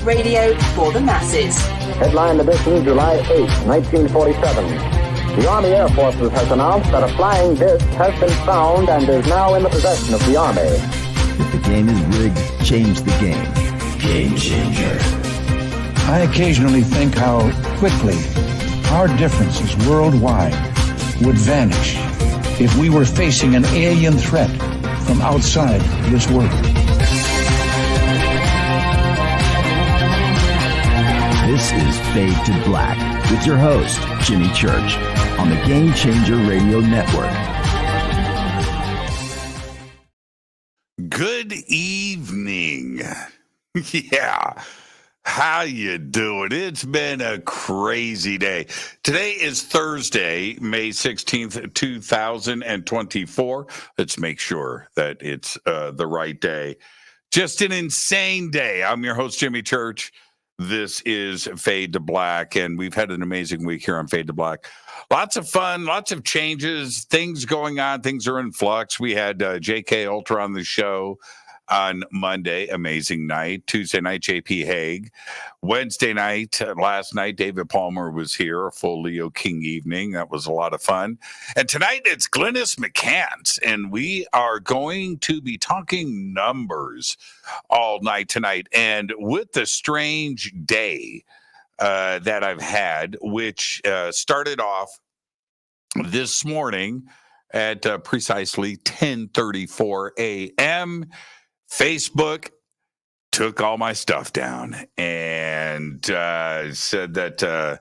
radio for the masses. Headline edition, July 8, 1947. The Army Air Forces has announced that a flying disc has been found and is now in the possession of the Army. If the game is rigged, change the game. Game changer. I occasionally think how quickly our differences worldwide would vanish if we were facing an alien threat from outside this world. This is Fade to Black with your host, Jimmy Church, on the Game Changer Radio Network. Good evening. Yeah. How you doing? It's been a crazy day. Today is Thursday, May 16th, 2024. Let's make sure that it's the right day. Just an insane day. I'm your host, Jimmy Church. This is Fade to Black, and we've had an amazing week here on Fade to Black. Lots of fun, lots of changes, things going on. Things are in flux. We had J.K. Ultra on the show on Monday, amazing night. Tuesday night, J.P. Hague. Wednesday night, last night, David Palmer was here, a full Leo King evening. That was a lot of fun. And tonight, it's Glynis McCants, and we are going to be talking numbers all night tonight. And with the strange day that I've had, which started off this morning at precisely 10:34 a.m., Facebook took all my stuff down and said that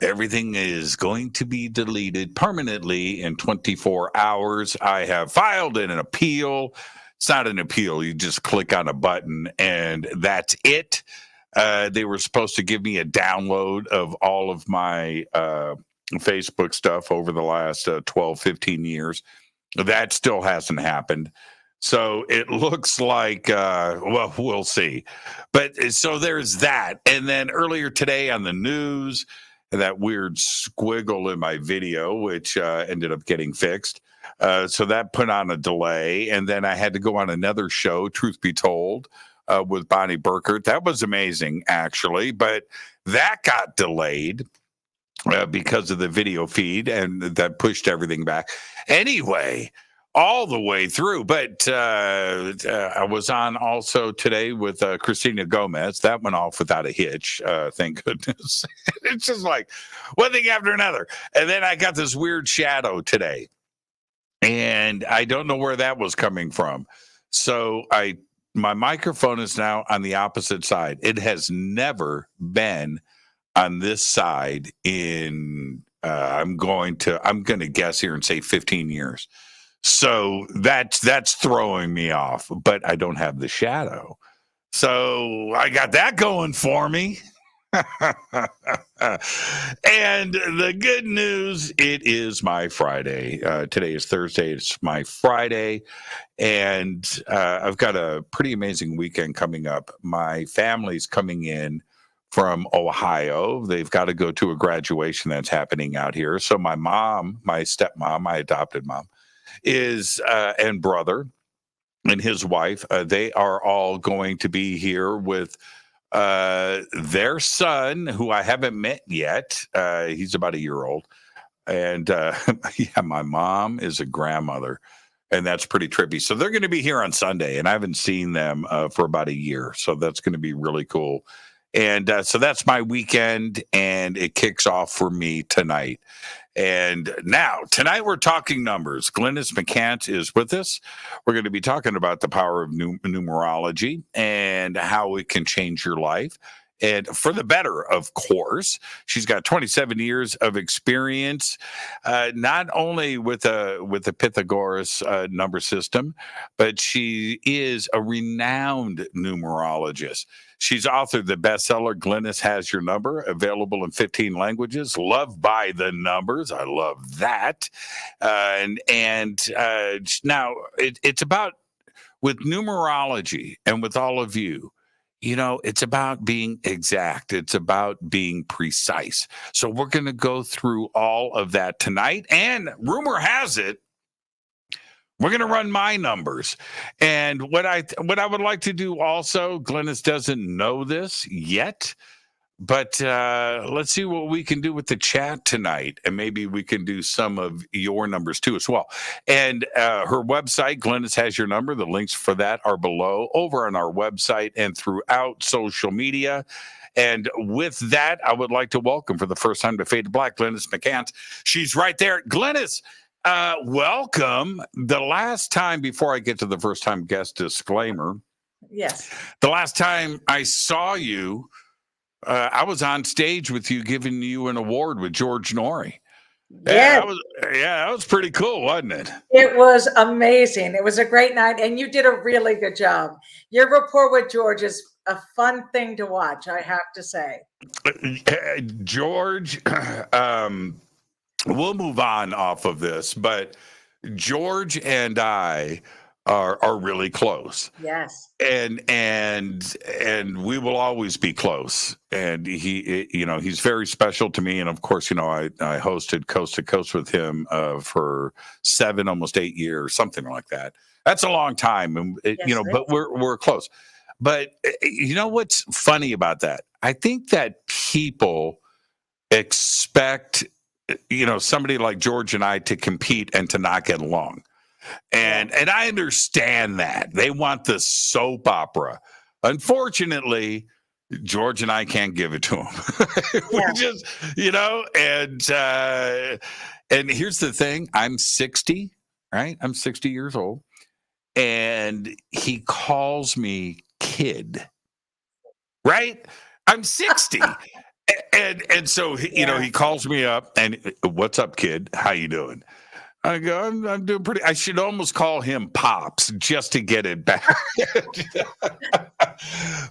everything is going to be deleted permanently in 24 hours. I have filed an appeal. It's not an appeal. You just click on a button and that's it. They were supposed to give me a download of all of my Facebook stuff over the last 12, 15 years. That still hasn't happened. So it looks like, well, we'll see. But so there's that. And then earlier today on the news, that weird squiggle in my video, which ended up getting fixed. So that put on a delay. And then I had to go on another show, Truth Be Told, with Bonnie Burkert. That was amazing, actually. But that got delayed because of the video feed, and that pushed everything back. Anyway, all the way through. But I was on also today with Christina Gomez. That went off without a hitch, thank goodness. It's just like one thing after another. And then I got this weird shadow today, and I don't know where that was coming from. So my microphone is now on the opposite side. It has never been on this side in, I'm going to guess here and say 15 years. So that's throwing me off, but I don't have the shadow. So I got that going for me. And the good news, it is my Friday. Today is Thursday. It's my Friday. And I've got a pretty amazing weekend coming up. My family's coming in from Ohio. They've got to go to a graduation that's happening out here. So my mom, my stepmom, my adopted mom, is and brother and his wife, they are all going to be here with their son, who I haven't met yet. He's about a year old. And yeah, my mom is a grandmother, and that's pretty trippy. So they're going to be here on Sunday, and I haven't seen them for about a year. So that's going to be really cool. And so that's my weekend, and it kicks off for me tonight. And now, tonight we're talking numbers. Glynis McCants is with us. We're going to be talking about the power of numerology and how it can change your life. And for the better, of course. She's got 27 years of experience, not only with the Pythagoras number system, but she is a renowned numerologist. She's authored the bestseller Glynis Has Your Number, available in 15 languages, loved by the numbers. I love that. Now it's about, with numerology and with all of you, you know, it's about being exact. It's about being precise. So we're going to go through all of that tonight. And rumor has it, We're going to run my numbers. And what I would like to do also, Glynis doesn't know this yet, but let's see what we can do with the chat tonight. And maybe we can do some of your numbers too as well. And her website, Glynis Has Your Number. The links for that are below over on our website and throughout social media. And with that, I would like to welcome for the first time to Fade to Black, Glynis McCants. She's right there. Glynis, welcome. The last time, before I get to the first time guest disclaimer, yes, the last time I saw you, I was on stage with you, giving you an award with George Norrie. yes. That was pretty cool, wasn't it? It was amazing. It was a great night, and you did a really good job. Your rapport with George is a fun thing to watch, I have to say. George, we'll move on off of this, but George and I are really close. Yes. And we will always be close. And he's very special to me. And of course, I hosted Coast to Coast with him for 7, almost 8 years, something like that. That's a long time. And but we're close. But you know what's funny about that? I think that people expect, somebody like George and I to compete and to not get along. And I understand that. They want the soap opera. Unfortunately, George and I can't give it to him. We're just, and here's the thing. I'm 60, right? I'm 60 years old. And he calls me kid, right? I'm 60. and so, he calls me up and, what's up, kid? How you doing? I go, I'm doing pretty. I should almost call him Pops just to get it back.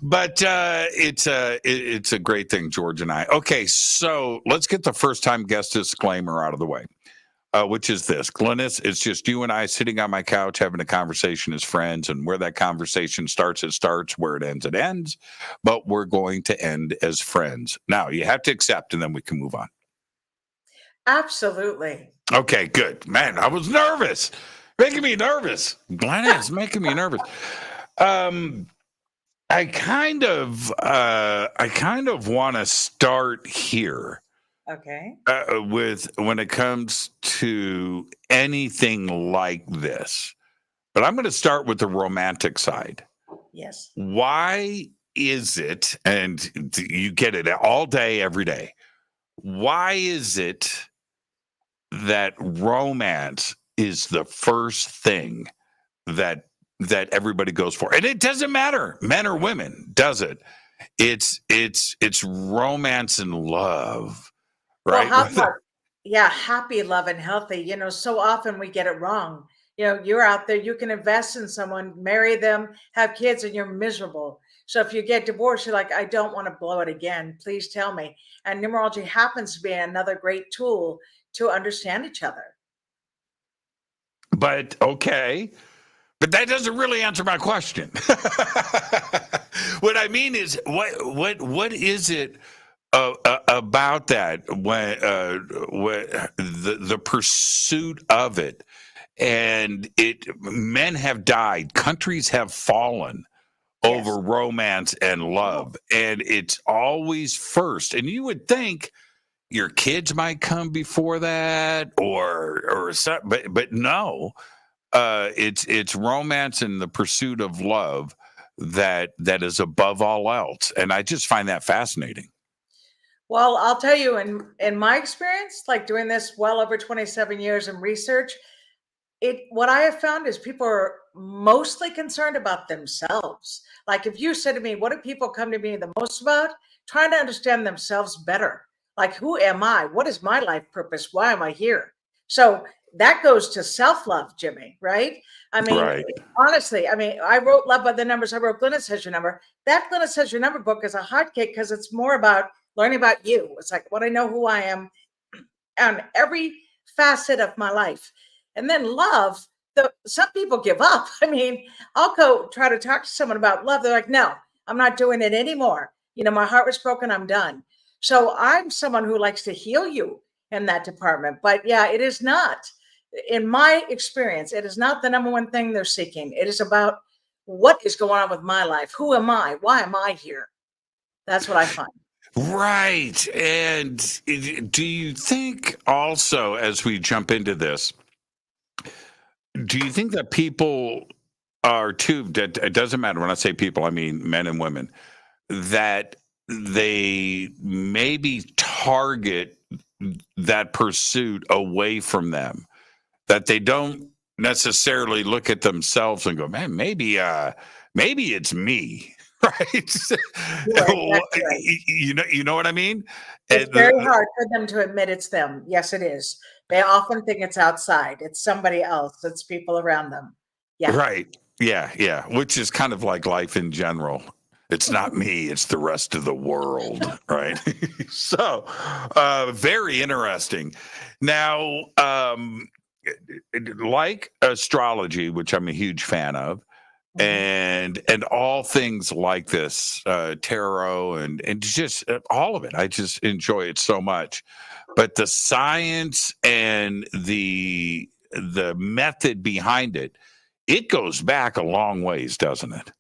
But it's a great thing, George and I. Okay, so let's get the first time guest disclaimer out of the way, which is this. Glynis, it's just you and I sitting on my couch having a conversation as friends, and where that conversation starts, it starts. Where it ends, it ends. But we're going to end as friends. Now, you have to accept, and then we can move on. Absolutely. Okay, good. Man, I was nervous. Making me nervous. Glynis, making me nervous. I kind of want to start here. Okay. With when it comes to anything like this. But I'm going to start with the romantic side. Yes. Why is it, and you get it all day, every day, why is it that romance is the first thing that everybody goes for? And it doesn't matter, men or women, does it? It's romance and love, right? Well, happy, love, and healthy. So often we get it wrong. You're out there, you can invest in someone, marry them, have kids, and you're miserable. So if you get divorced, you're like, I don't want to blow it again. Please tell me. And numerology happens to be another great tool to understand each other. But okay. But that doesn't really answer my question. What I mean is, what is it about that when the pursuit of it, and men have died, countries have fallen over romance and love, and it's always first. And you would think your kids might come before that, or something, but no. It's romance and the pursuit of love that is above all else, and I just find that fascinating. Well, I'll tell you, in my experience, like doing this well over 27 years in research, what I have found is people are mostly concerned about themselves. Like if you said to me, what do people come to me the most about? Trying to understand themselves better. Like, who am I? What is my life purpose? Why am I here? So that goes to self-love, Jimmy, right? I mean, honestly, I wrote Love by the Numbers. I wrote Glynis Has Your Number. That Glynis Has Your Number book is a hotcake because it's more about learning about you. It's like what I know who I am on every facet of my life. And then love, some people give up. I'll go try to talk to someone about love. They're like, no, I'm not doing it anymore. My heart was broken. I'm done. So I'm someone who likes to heal you in that department. But yeah, it is not. in my experience, it is not the number one thing they're seeking. It is about what is going on with my life. Who am I? Why am I here? That's what I find. Right. And do you think also, as we jump into this, do you think that people are too, it doesn't matter when I say people, I mean men and women, that they maybe target that pursuit away from them, that they don't necessarily look at themselves and go, man, maybe it's me. Right. Right. You know what I mean? It's very hard for them to admit it's them. Yes, it is. They often think it's outside. It's somebody else. It's people around them. Yeah. Right. Yeah. Yeah. Which is kind of like life in general. It's not me, it's the rest of the world. Right. So very interesting. Now, like astrology, which I'm a huge fan of, and all things like this, tarot and just all of it. I just enjoy it so much. But the science and the method behind it, it goes back a long ways, doesn't it?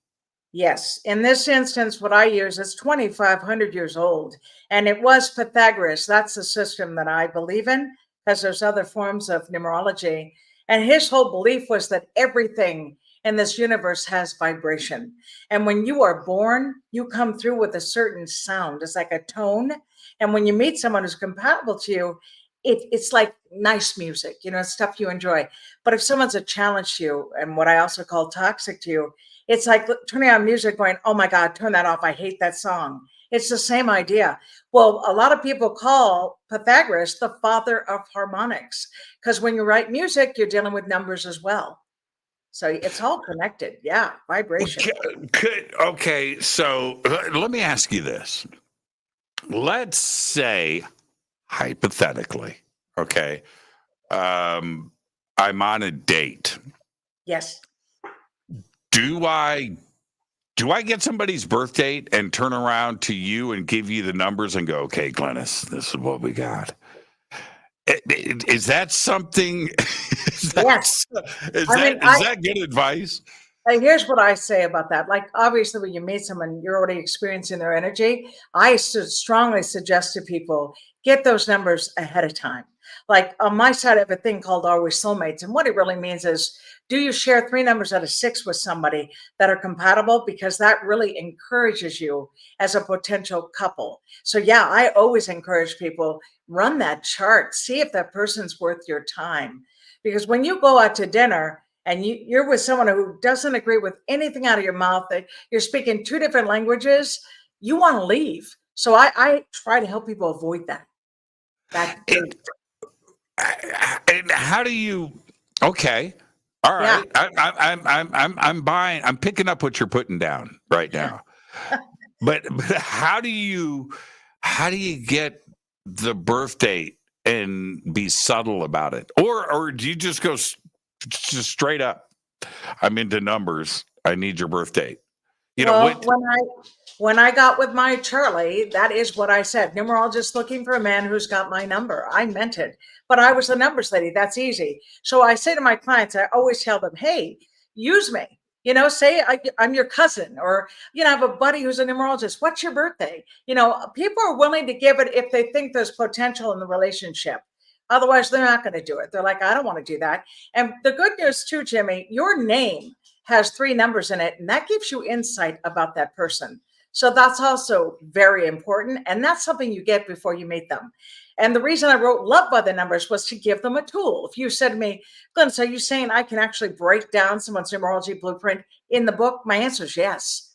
Yes. In this instance, what I use is 2,500 years old. And it was Pythagoras. That's the system that I believe in, because there's other forms of numerology. And his whole belief was that everything in this universe has vibration. And when you are born, you come through with a certain sound. It's like a tone. And when you meet someone who's compatible to you, it's like nice music, it's stuff you enjoy. But if someone's a challenge to you, and what I also call toxic to you, it's like turning on music going, oh my God, turn that off. I hate that song. It's the same idea. Well, a lot of people call Pythagoras the father of harmonics, because when you write music, you're dealing with numbers as well. So it's all connected. Yeah. Vibration. Okay. So let me ask you this. Let's say, hypothetically, okay, I'm on a date. Yes. Do I get somebody's birth date and turn around to you and give you the numbers and go, okay, Glynis, this is what we got? Is that something? Is that good advice? Here's what I say about that. Like, obviously, when you meet someone, you're already experiencing their energy. I strongly suggest to people, get those numbers ahead of time. Like on my side, I have a thing called Are We Soulmates? And what it really means is, do you share 3 numbers out of 6 with somebody that are compatible? Because that really encourages you as a potential couple. So yeah, I always encourage people, run that chart, see if that person's worth your time. Because when you go out to dinner and you're with someone who doesn't agree with anything out of your mouth, that you're speaking 2 different languages, you want to leave. So I try to help people avoid that. And how do you? Okay, all right. Yeah. I'm buying. I'm picking up what you're putting down right now. but how do you get the birth date and be subtle about it, or do you just go just straight up? I'm into numbers. I need your birth date. When I got with my Charlie, that is what I said. Numerologist looking for a man who's got my number. I meant it, but I was the numbers lady. That's easy. So I say to my clients, I always tell them, hey, use me. Say I'm your cousin, or, I have a buddy who's a numerologist. What's your birthday? People are willing to give it if they think there's potential in the relationship. Otherwise, they're not going to do it. They're like, I don't want to do that. And the good news too, Jimmy, your name has 3 numbers in it, and that gives you insight about that person. So that's also very important. And that's something you get before you meet them. And the reason I wrote Love by the Numbers was to give them a tool. If you said to me, Glynis, are you saying I can actually break down someone's numerology blueprint in the book? My answer is yes.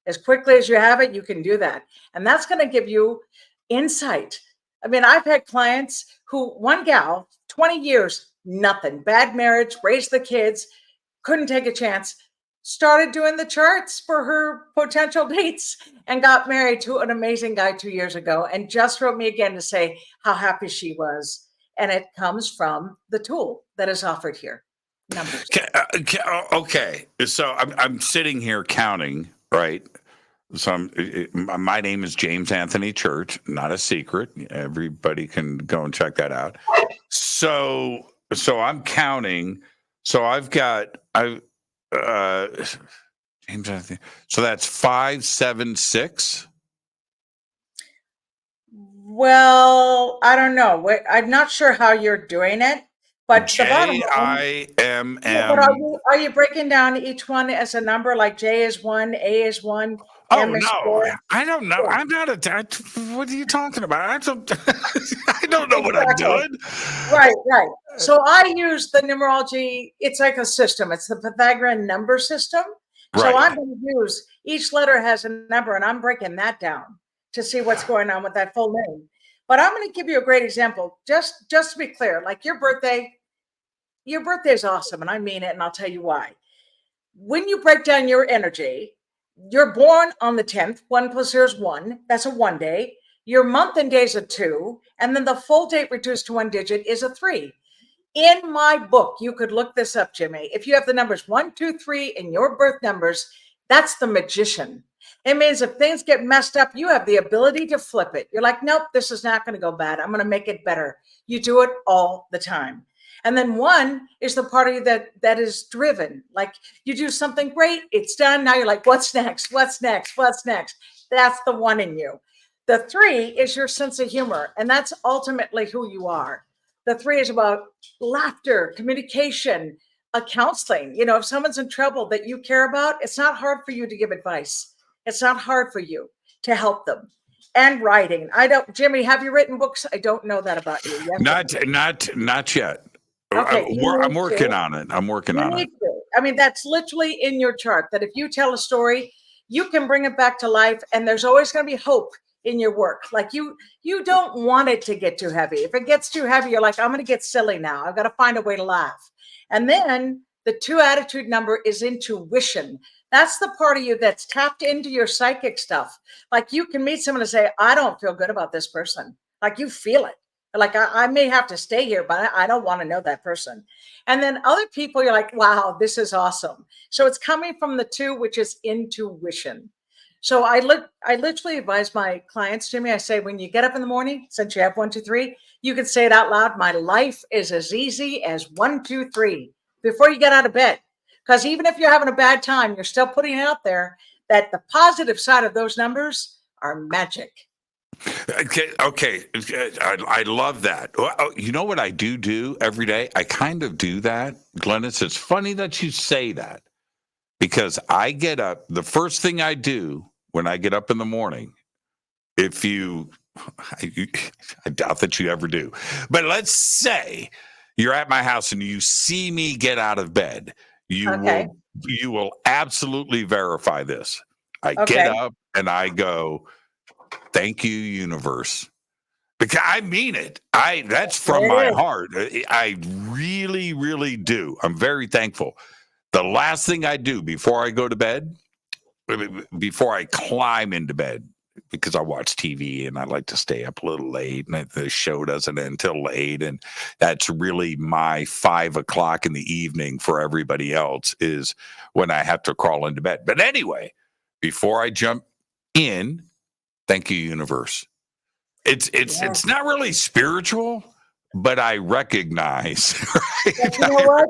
As quickly as you have it, you can do that. And that's going to give you insight. I mean, I've had clients who, one gal, 20 years, nothing, bad marriage, raised the kids, couldn't take a chance, started doing the charts for her potential dates and got married to an amazing guy 2 years ago, and just wrote me again to say how happy she was. And it comes from the tool that is offered here. Numbers. Okay. So I'm sitting here counting, right? So my name is James Anthony Church, not a secret. Everybody can go and check that out. So so I'm counting. So I've got James, I think, so that's 576. Well, I don't know. I'm not sure how you're doing it, but the bottom line. JIMM. Yeah, but are you breaking down each one as a number? Like J is 1, A is 1, Oh M is no, 4? I don't know. Yeah. I'm not what are you talking about? I don't, I don't know what I'm Exactly. doing. Right. So I use the numerology. It's like a system. It's the Pythagorean number system. So Right. I'm going to use each letter has a number, and I'm breaking that down to see what's going on with that full name. But I'm going to give you a great example. Just to be clear, like your birthday is awesome, and I mean it, and I'll tell you why. When you break down your energy, you're born on the 10th. 1 plus 0 is 1. That's a 1 day. Your month and day is a 2. And then the full date reduced to 1 digit is a 3. In my book, you could look this up, Jimmy. If you have the numbers 1, 2, 3 in your birth numbers, that's the magician. It means if things get messed up, you have the ability to flip it. You're like, nope, this is not going to go bad. I'm going to make it better. You do it all the time. And then 1 is the part of you that is driven. Like you do something great, it's done. Now you're like, what's next? What's next? What's next? That's the 1 in you. The 3 is your sense of humor, and that's ultimately who you are. The 3 is about laughter, communication, counseling. You know, if someone's in trouble that you care about, it's not hard for you to give advice. It's not hard for you to help them. And writing. Jimmy, have you written books? I don't know that about you. Yes, Not yet. Okay, I'm working on it. I'm working on it. I mean, that's literally in your chart that if you tell a story, you can bring it back to life, and there's always going to be hope in your work. Like you don't want it to get too heavy. If it gets too heavy, you're like, I'm going to get silly now. I've got to find a way to laugh. And then the 2 attitude number is intuition. That's the part of you that's tapped into your psychic stuff. Like you can meet someone and say, I don't feel good about this person. Like you feel it. Like I may have to stay here, but I don't want to know that person. And then other people, you're like, wow, this is awesome. So it's coming from the 2, which is intuition. So I literally advise my clients, Jimmy, I say, when you get up in the morning, since you have 1, 2, 3, you can say it out loud. My life is as easy as 1, 2, 3 before you get out of bed. Because even if you're having a bad time, you're still putting it out there that the positive side of those numbers are magic. Okay. I love that. You know what I do every day? I kind of do that, Glynis. It's funny that you say that because I get up. The first thing I do when I get up in the morning, I doubt that you ever do, but let's say you're at my house and you see me get out of bed, you will absolutely verify this. I get up and I go, thank you, universe. Because I mean it. That's from my heart. I really, really do. I'm very thankful. The last thing I do before I go to bed, before I climb into bed, because I watch TV and I like to stay up a little late and the show doesn't end until late. And that's really my 5 o'clock in the evening for everybody else is when I have to crawl into bed. But anyway, before I jump in, thank you, universe. It's not really spiritual, but I recognize. Right? You know what?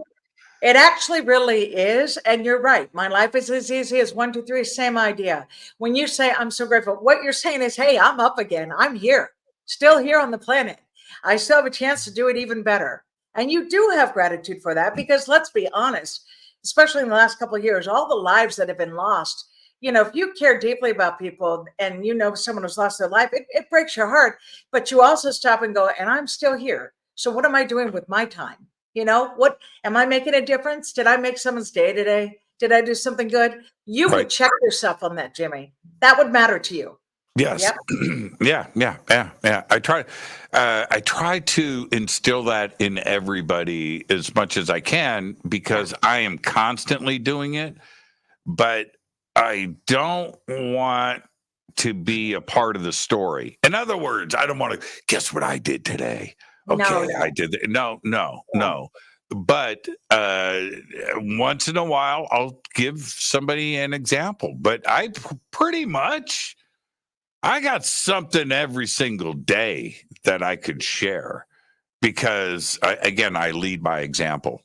It actually really is. And you're right. My life is as easy as 1, 2, 3. Same idea. When you say, I'm so grateful, what you're saying is, hey, I'm up again. I'm here, still here on the planet. I still have a chance to do it even better. And you do have gratitude for that because let's be honest, especially in the last couple of years, all the lives that have been lost. You know, if you care deeply about people and you know someone who's lost their life, it breaks your heart. But you also stop and go, and I'm still here. So what am I doing with my time? You know, what am I making a difference? Did I make someone's day today? Did I do something good? You would check yourself on that, Jimmy. That would matter to you. Yes. Yep. Yeah. I try to instill that in everybody as much as I can because I am constantly doing it, but I don't want to be a part of the story. In other words, I don't want to guess what I did today. Okay, I did that. No. But once in a while, I'll give somebody an example. But I pretty much, I got something every single day that I could share. because I lead by example.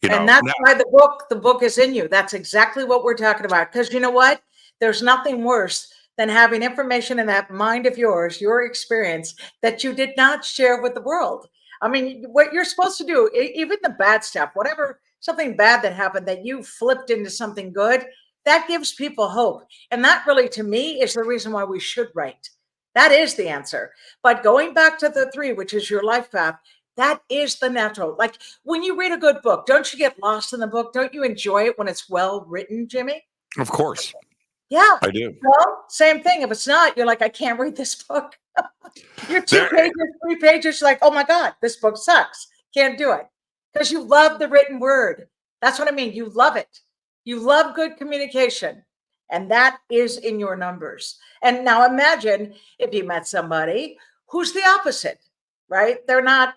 And that's why the book is in you. That's exactly what we're talking about. Because you know what? There's nothing worse than having information in that mind of yours, your experience, that you did not share with the world. I mean, what you're supposed to do, even the bad stuff, whatever, something bad that happened that you flipped into something good, that gives people hope. And that really, to me, is the reason why we should write. That is the answer. But going back to the 3, which is your life path, that is the natural. Like when you read a good book, don't you get lost in the book? Don't you enjoy it when it's well written, Jimmy? Of course. Yeah. I do. Well, same thing. If it's not, you're like, I can't read this book. You're 2 pages, 3 pages, you're like, oh my God, this book sucks. Can't do it. Because you love the written word. That's what I mean. You love it. You love good communication. And that is in your numbers. And now imagine if you met somebody who's the opposite, right? They're not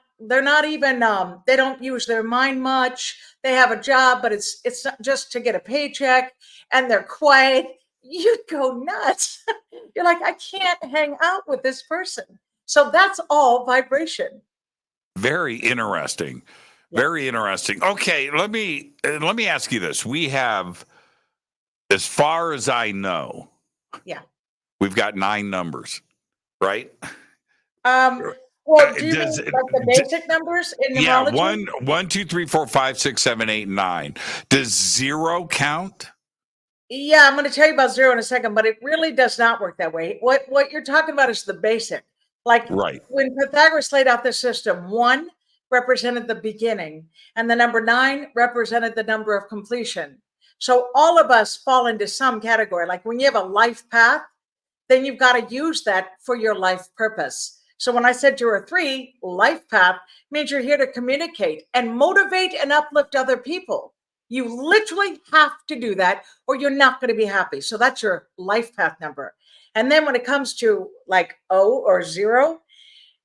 even, they don't use their mind much. They have a job, but it's not just to get a paycheck, and they're quiet. You'd go nuts. You're like, I can't hang out with this person. So that's all vibration. Very interesting. Very interesting. Okay, let me ask you this. We have, as far as I know, we've got 9 numbers, right? Well, do you mean like the basic numbers in numerology? Yeah, 1, 2, 3, 4, 5, 6, 7, 8, 9. Does 0 count? Yeah, I'm going to tell you about 0 in a second, but it really does not work that way. What you're talking about is the basic. Like when Pythagoras laid out the system, 1 represented the beginning, and the number 9 represented the number of completion. So all of us fall into some category. Like when you have a life path, then you've got to use that for your life purpose. So when I said you're a 3, life path means you're here to communicate and motivate and uplift other people. You literally have to do that or you're not going to be happy. So that's your life path number. And then when it comes to like O or 0,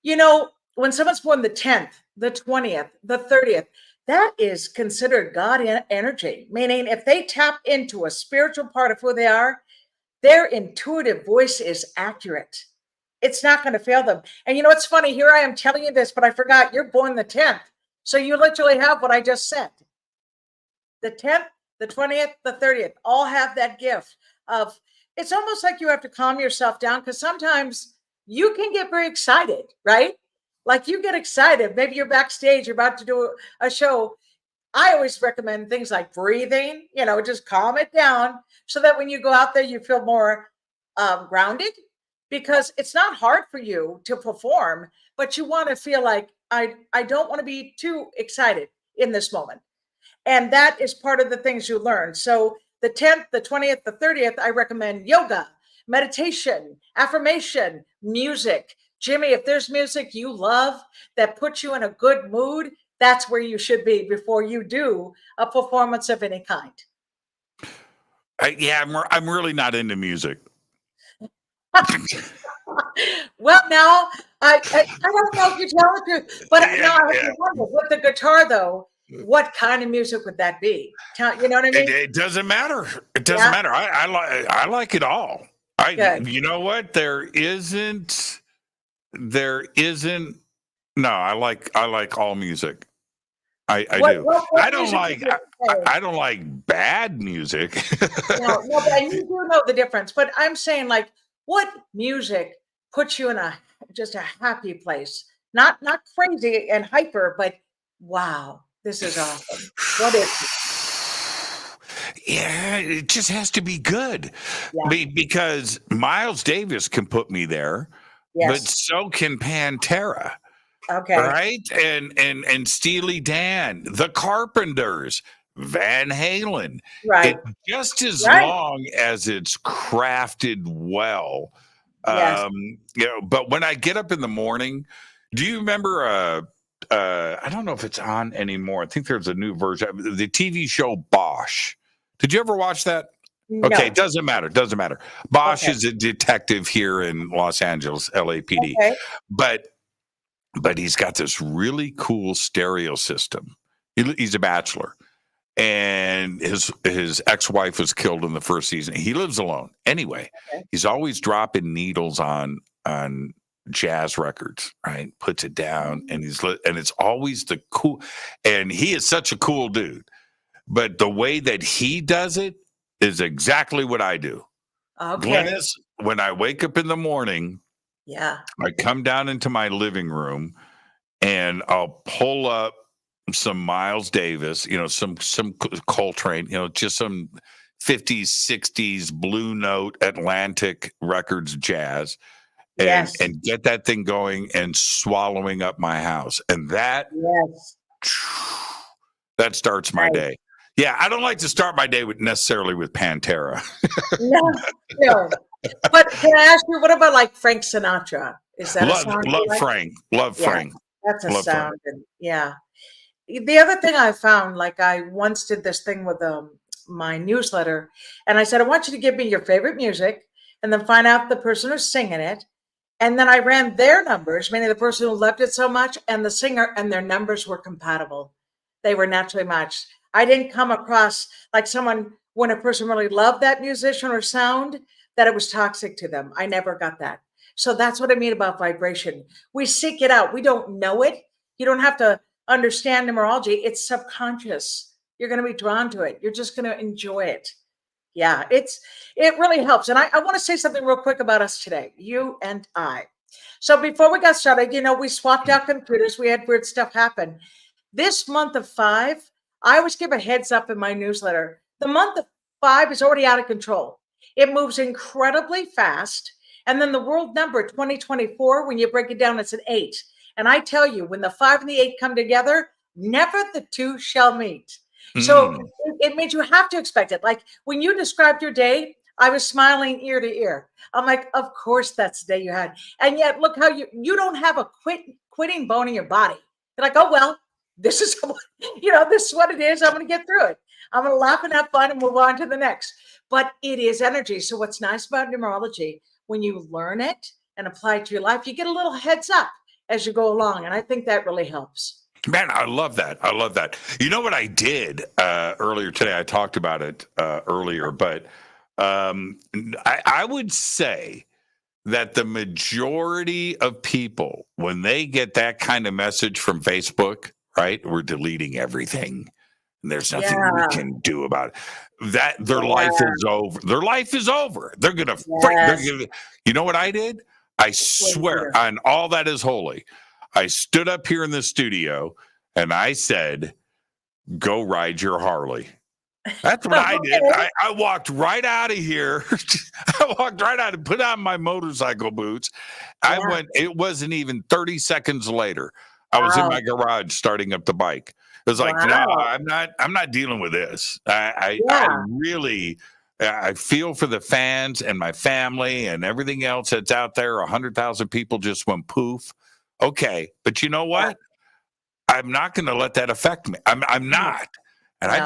you know, when someone's born the 10th, the 20th, the 30th, that is considered God energy, meaning if they tap into a spiritual part of who they are, their intuitive voice is accurate. It's not going to fail them. And you know, it's funny, here I am telling you this, but I forgot you're born the 10th. So you literally have what I just said. The 10th, the 20th, the 30th, all have that gift of, it's almost like you have to calm yourself down because sometimes you can get very excited, right? Like you get excited. Maybe you're backstage, you're about to do a show. I always recommend things like breathing, you know, just calm it down so that when you go out there, you feel more grounded, because it's not hard for you to perform, but you want to feel like, I don't want to be too excited in this moment. And that is part of the things you learn. So the 10th, the 20th, the 30th, I recommend yoga, meditation, affirmation, music. Jimmy, if there's music you love that puts you in a good mood, that's where you should be before you do a performance of any kind. I'm really not into music. Well, now I don't know if you tell the truth, but now I have to wonder, with the guitar though, what kind of music would that be? You know what I mean? It doesn't matter. It doesn't matter. I like it all. You know what? There isn't. No, I like all music. I do. I don't like bad music. No, but you do know the difference. But I'm saying, like, what music puts you in just a happy place? Not crazy and hyper, but wow, this is awesome. What is it? Yeah, it just has to be good. Because Miles Davis can put me there, but so can Pantera. Okay. Right? And Steely Dan, the Carpenters, Van Halen. Right. Just as long as it's crafted well. You know, but when I get up in the morning, do you remember I don't know if it's on anymore. I think there's a new version of the TV show Bosch. Did you ever watch that? No. Okay, doesn't matter. Bosch is a detective here in Los Angeles, LAPD. Okay. But he's got this really cool stereo system. He's a bachelor, and his ex-wife was killed in the first season. He lives alone. Anyway, he's always dropping needles on jazz records, right? Puts it down, and it's always the cool. And he is such a cool dude, but the way that he does it is exactly what I do. Okay. Glynis, when I wake up in the morning, Yeah. I come down into my living room and I'll pull up some Miles Davis, some Coltrane, just some 50s, 60s Blue Note Atlantic Records jazz, and Yes. get that thing going and swallowing up my house. And that starts my day. Yeah, I don't like to start my day necessarily with Pantera. No. But can I ask you, what about like Frank Sinatra? Is that a sound? Frank. Love Frank. That's a Love sound. Frank. And yeah. The other thing I found, like I once did this thing with my newsletter, and I said, I want you to give me your favorite music and then find out the person who's singing it. And then I ran their numbers, meaning the person who loved it so much, and the singer, and their numbers were compatible. They were naturally matched. I didn't come across like when a person really loved that musician or sound, that it was toxic to them. I never got that. So that's what I mean about vibration. We seek it out. We don't know it. You don't have to understand numerology. It's subconscious. You're going to be drawn to it. You're just going to enjoy it. Yeah, it really helps. And I want to say something real quick about us today, you and I. So before we got started, we swapped out computers. We had weird stuff happen. This month of 5, I always give a heads up in my newsletter. The month of 5 is already out of control. It moves incredibly fast. And then the world number 2024, when you break it down, it's an 8. And I tell you, when the 5 and the 8 come together, never the two shall meet. So it means you have to expect it. Like when you described your day, I was smiling ear to ear. I'm like, of course, that's the day you had. And yet, look how you don't have a quitting bone in your body. You're like, oh, well, this is, this is what it is. I'm going to get through it. I'm going to laugh and have fun and move on to the next. But it is energy. So what's nice about numerology, when you learn it and apply it to your life, you get a little heads up as you go along. And I think that really helps. Man, I love that. I love that. You know what I did earlier today? I talked about it earlier, but I would say that the majority of people, when they get that kind of message from Facebook, right, we're deleting everything, and there's nothing we can do about it. That their life is over. Their life is over. They're gonna. You know what I did? I swear on all that is holy. I stood up here in the studio and I said, go ride your Harley. That's what I did. I walked right out of here. I walked right out and put on my motorcycle boots. It wasn't even 30 seconds later. I was in my garage starting up the bike. It was like, no, I'm not dealing with this. I really feel for the fans and my family and everything else that's out there. 100,000 people just went poof. Okay, but you know what? I'm not going to let that affect me. I'm not. And I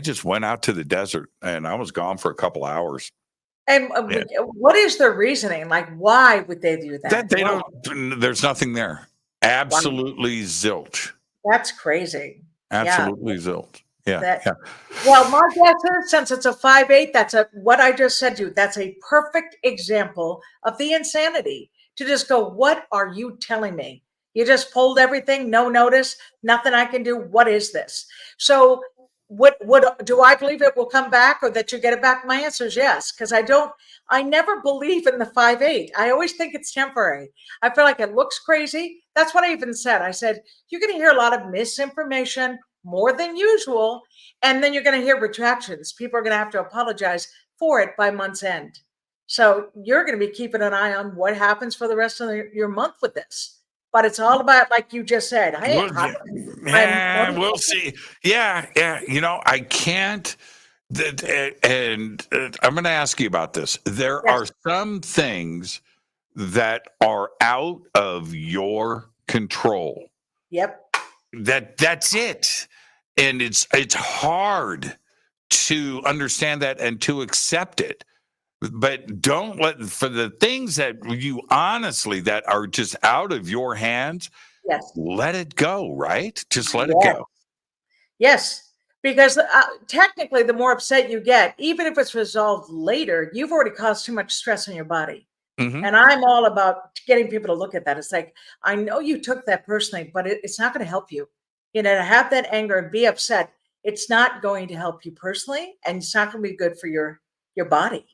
just went out to the desert, and I was gone for a couple hours. And what is their reasoning? Like, why would they do that? They don't. There's nothing there. Absolutely zilch. That's crazy. Absolutely zilch. Yeah. Well, my guess is, since it's a 5/8, that's what I just said to you. That's a perfect example of the insanity. To just go, what are you telling me? You just pulled everything, no notice, nothing I can do. What is this? So what do I believe it will come back, or that you get it back? My answer is yes, because I never believe in the 5/8. I always think it's temporary. I feel like it looks crazy. That's what I even said. I said, you're going to hear a lot of misinformation, more than usual, and then you're going to hear retractions. People are going to have to apologize for it by month's end. So you're going to be keeping an eye on what happens for the rest of your month with this. But it's all about, like you just said, we'll see. Yeah. I can't. And I'm going to ask you about this. There are some things that are out of your control. Yep. That's it. And it's hard to understand that and to accept it. But don't for the things that you honestly that are just out of your hands, let it go, right? Just let it go. Yes, because technically the more upset you get, even if it's resolved later, you've already caused too much stress on your body. Hmm. And I'm all about getting people to look at that. It's like, I know you took that personally, but it's not going to help you. You know, to have that anger and be upset, it's not going to help you personally, and it's not going to be good for your body.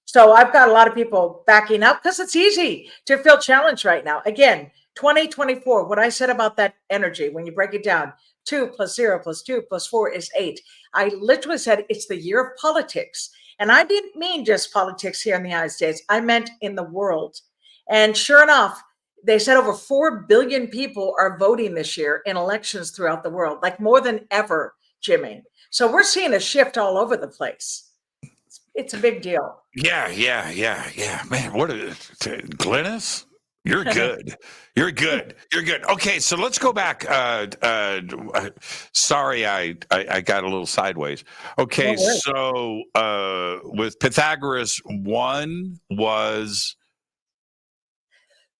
So I've got a lot of people backing up because it's easy to feel challenged right now. Again, 2024, what I said about that energy, when you break it down, 2 plus 0 plus 2 plus 4 is 8. I literally said it's the year of politics. And I didn't mean just politics here in the United States. I meant in the world. And sure enough, they said over 4 billion people are voting this year in elections throughout the world, like more than ever, Jimmy. So we're seeing a shift all over the place. It's a big deal. Yeah. Man, what is Glynis? You're good. You're good. You're good. Okay, so let's go back. Sorry, I got a little sideways. Okay, No worries. so with Pythagoras, one was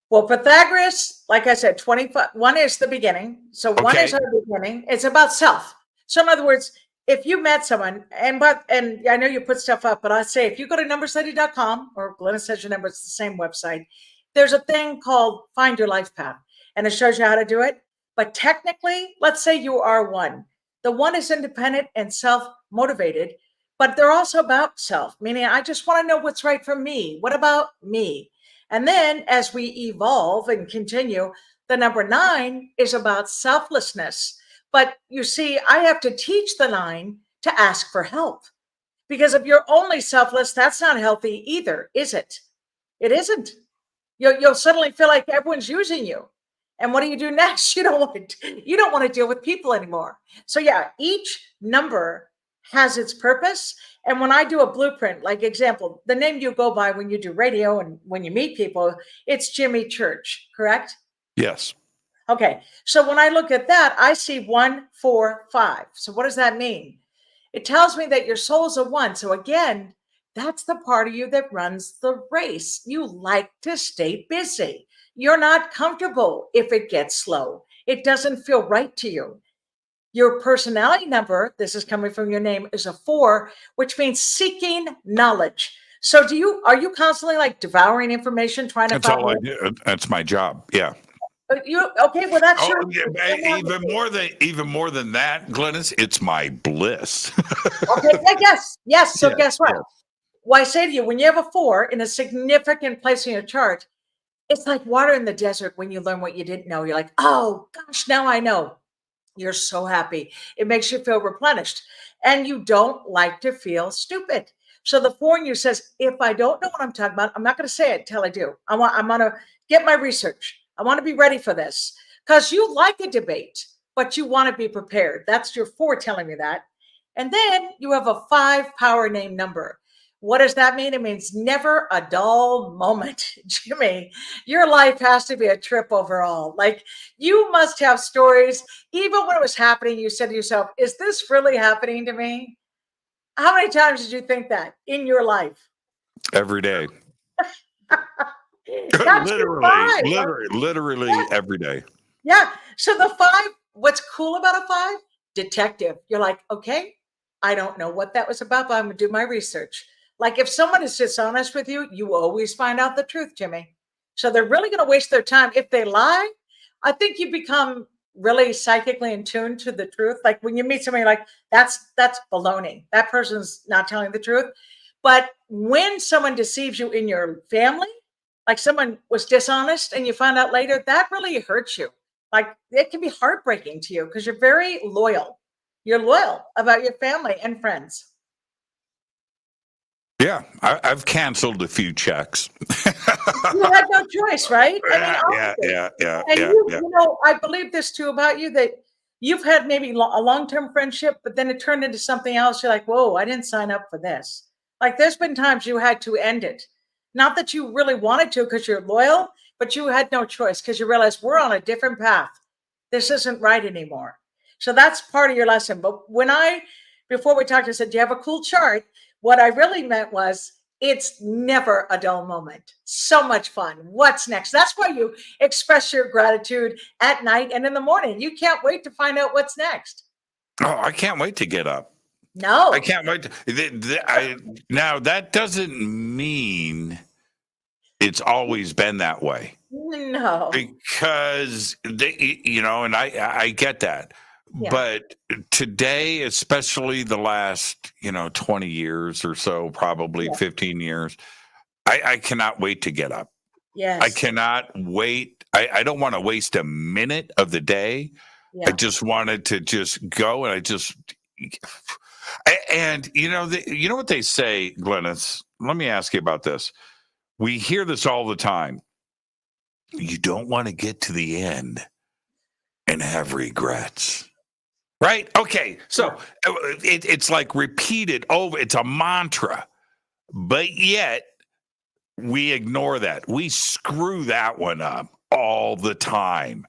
Well, Pythagoras, like I said, 25, one is the beginning. So one okay. is our beginning. It's about self. So in other words, if you met someone, and I know you put stuff up, but I say if you go to numberstudy.com or Glynis Has Your Number, it's the same website. There's a thing called Find Your Life Path, and it shows you how to do it. But technically, let's say you are one. The one is independent and self-motivated, but they're also about self, meaning I just want to know what's right for me. What about me? And then as we evolve and continue, the number 9 is about selflessness. But you see, I have to teach the 9 to ask for help. Because if you're only selfless, that's not healthy either, is it? It isn't. You'll suddenly feel like everyone's using you. And what do you do next? You don't want to deal with people anymore. So yeah, each number has its purpose. And when I do a blueprint, like example, the name you go by when you do radio and when you meet people, it's Jimmy Church, correct? Yes. Okay. So when I look at that, I see 1, 4, 5. So what does that mean? It tells me that your soul's a 1. So again, that's the part of you that runs the race. You like to stay busy. You're not comfortable if it gets slow. It doesn't feel right to you. Your personality number, this is coming from your name, is a 4, which means seeking knowledge. So are you constantly like devouring information, trying to That's find all I do. That's my job. Yeah. okay, well that's your Even more than that, Glynis, it's my bliss. okay, yes. So Yes, guess what? yes. Well, I say to you, when you have a 4 in a significant place in your chart, it's like water in the desert when you learn what you didn't know. You're like, oh gosh, now I know. You're so happy. It makes you feel replenished. And you don't like to feel stupid. So the 4 in you says, if I don't know what I'm talking about, I'm not going to say it until I do. I'm going to get my research. I want to be ready for this. Because you like a debate, but you want to be prepared. That's your 4 telling me that. And then you have a 5 power name number. What does that mean? It means never a dull moment. Jimmy, your life has to be a trip overall. Like you must have stories. Even when it was happening, you said to yourself, is this really happening to me? How many times did you think that in your life? Every day. That's your 5. Literally Yeah. every day. Yeah. So the 5, what's cool about a 5? Detective. You're like, okay, I don't know what that was about, but I'm going to do my research. Like if someone is dishonest with you, you always find out the truth, Jimmy. So they're really going to waste their time. If they lie, I think you become really psychically in tune to the truth. Like when you meet somebody, like that's baloney. That person's not telling the truth. But when someone deceives you in your family, like someone was dishonest and you find out later, that really hurts you. Like it can be heartbreaking to you because you're very loyal. You're loyal about your family and friends. Yeah, I've canceled a few checks. You had no choice, right? I mean, honestly. Yeah. And you know, I believe this too about you, that you've had maybe a long-term friendship, but then it turned into something else. You're like, whoa, I didn't sign up for this. Like there's been times you had to end it. Not that you really wanted to because you're loyal, but you had no choice because you realized we're on a different path. This isn't right anymore. So that's part of your lesson. But before we talked, I said, do you have a cool chart? What I really meant was it's never a dull moment. So much fun. What's next? That's why you express your gratitude at night and in the morning. You can't wait to find out what's next. Oh, I can't wait to get up. No. I can't wait. Now, that doesn't mean It's always been that way. No. Because they, and I get that. Yeah. But today, especially the last, 20 years or so, probably 15 years, I cannot wait to get up. Yes. I cannot wait. I don't want to waste a minute of the day. Yeah. I just wanted to just go, and you know what they say, Glynis? Let me ask you about this. We hear this all the time. You don't want to get to the end and have regrets. Right? Okay. So it's like repeated over. It's a mantra, but yet we ignore that. We screw that one up all the time.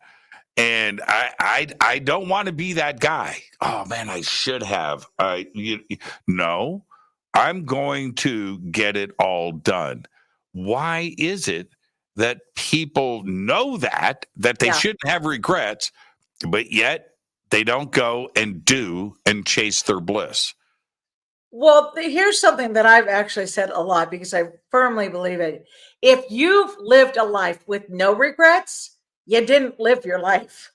And I don't want to be that guy. Oh man, I should have. No, I'm going to get it all done. Why is it that people know that they shouldn't have regrets, but yet they don't go and do and chase their bliss? Well, here's something that I've actually said a lot because I firmly believe it. If you've lived a life with no regrets, you didn't live your life.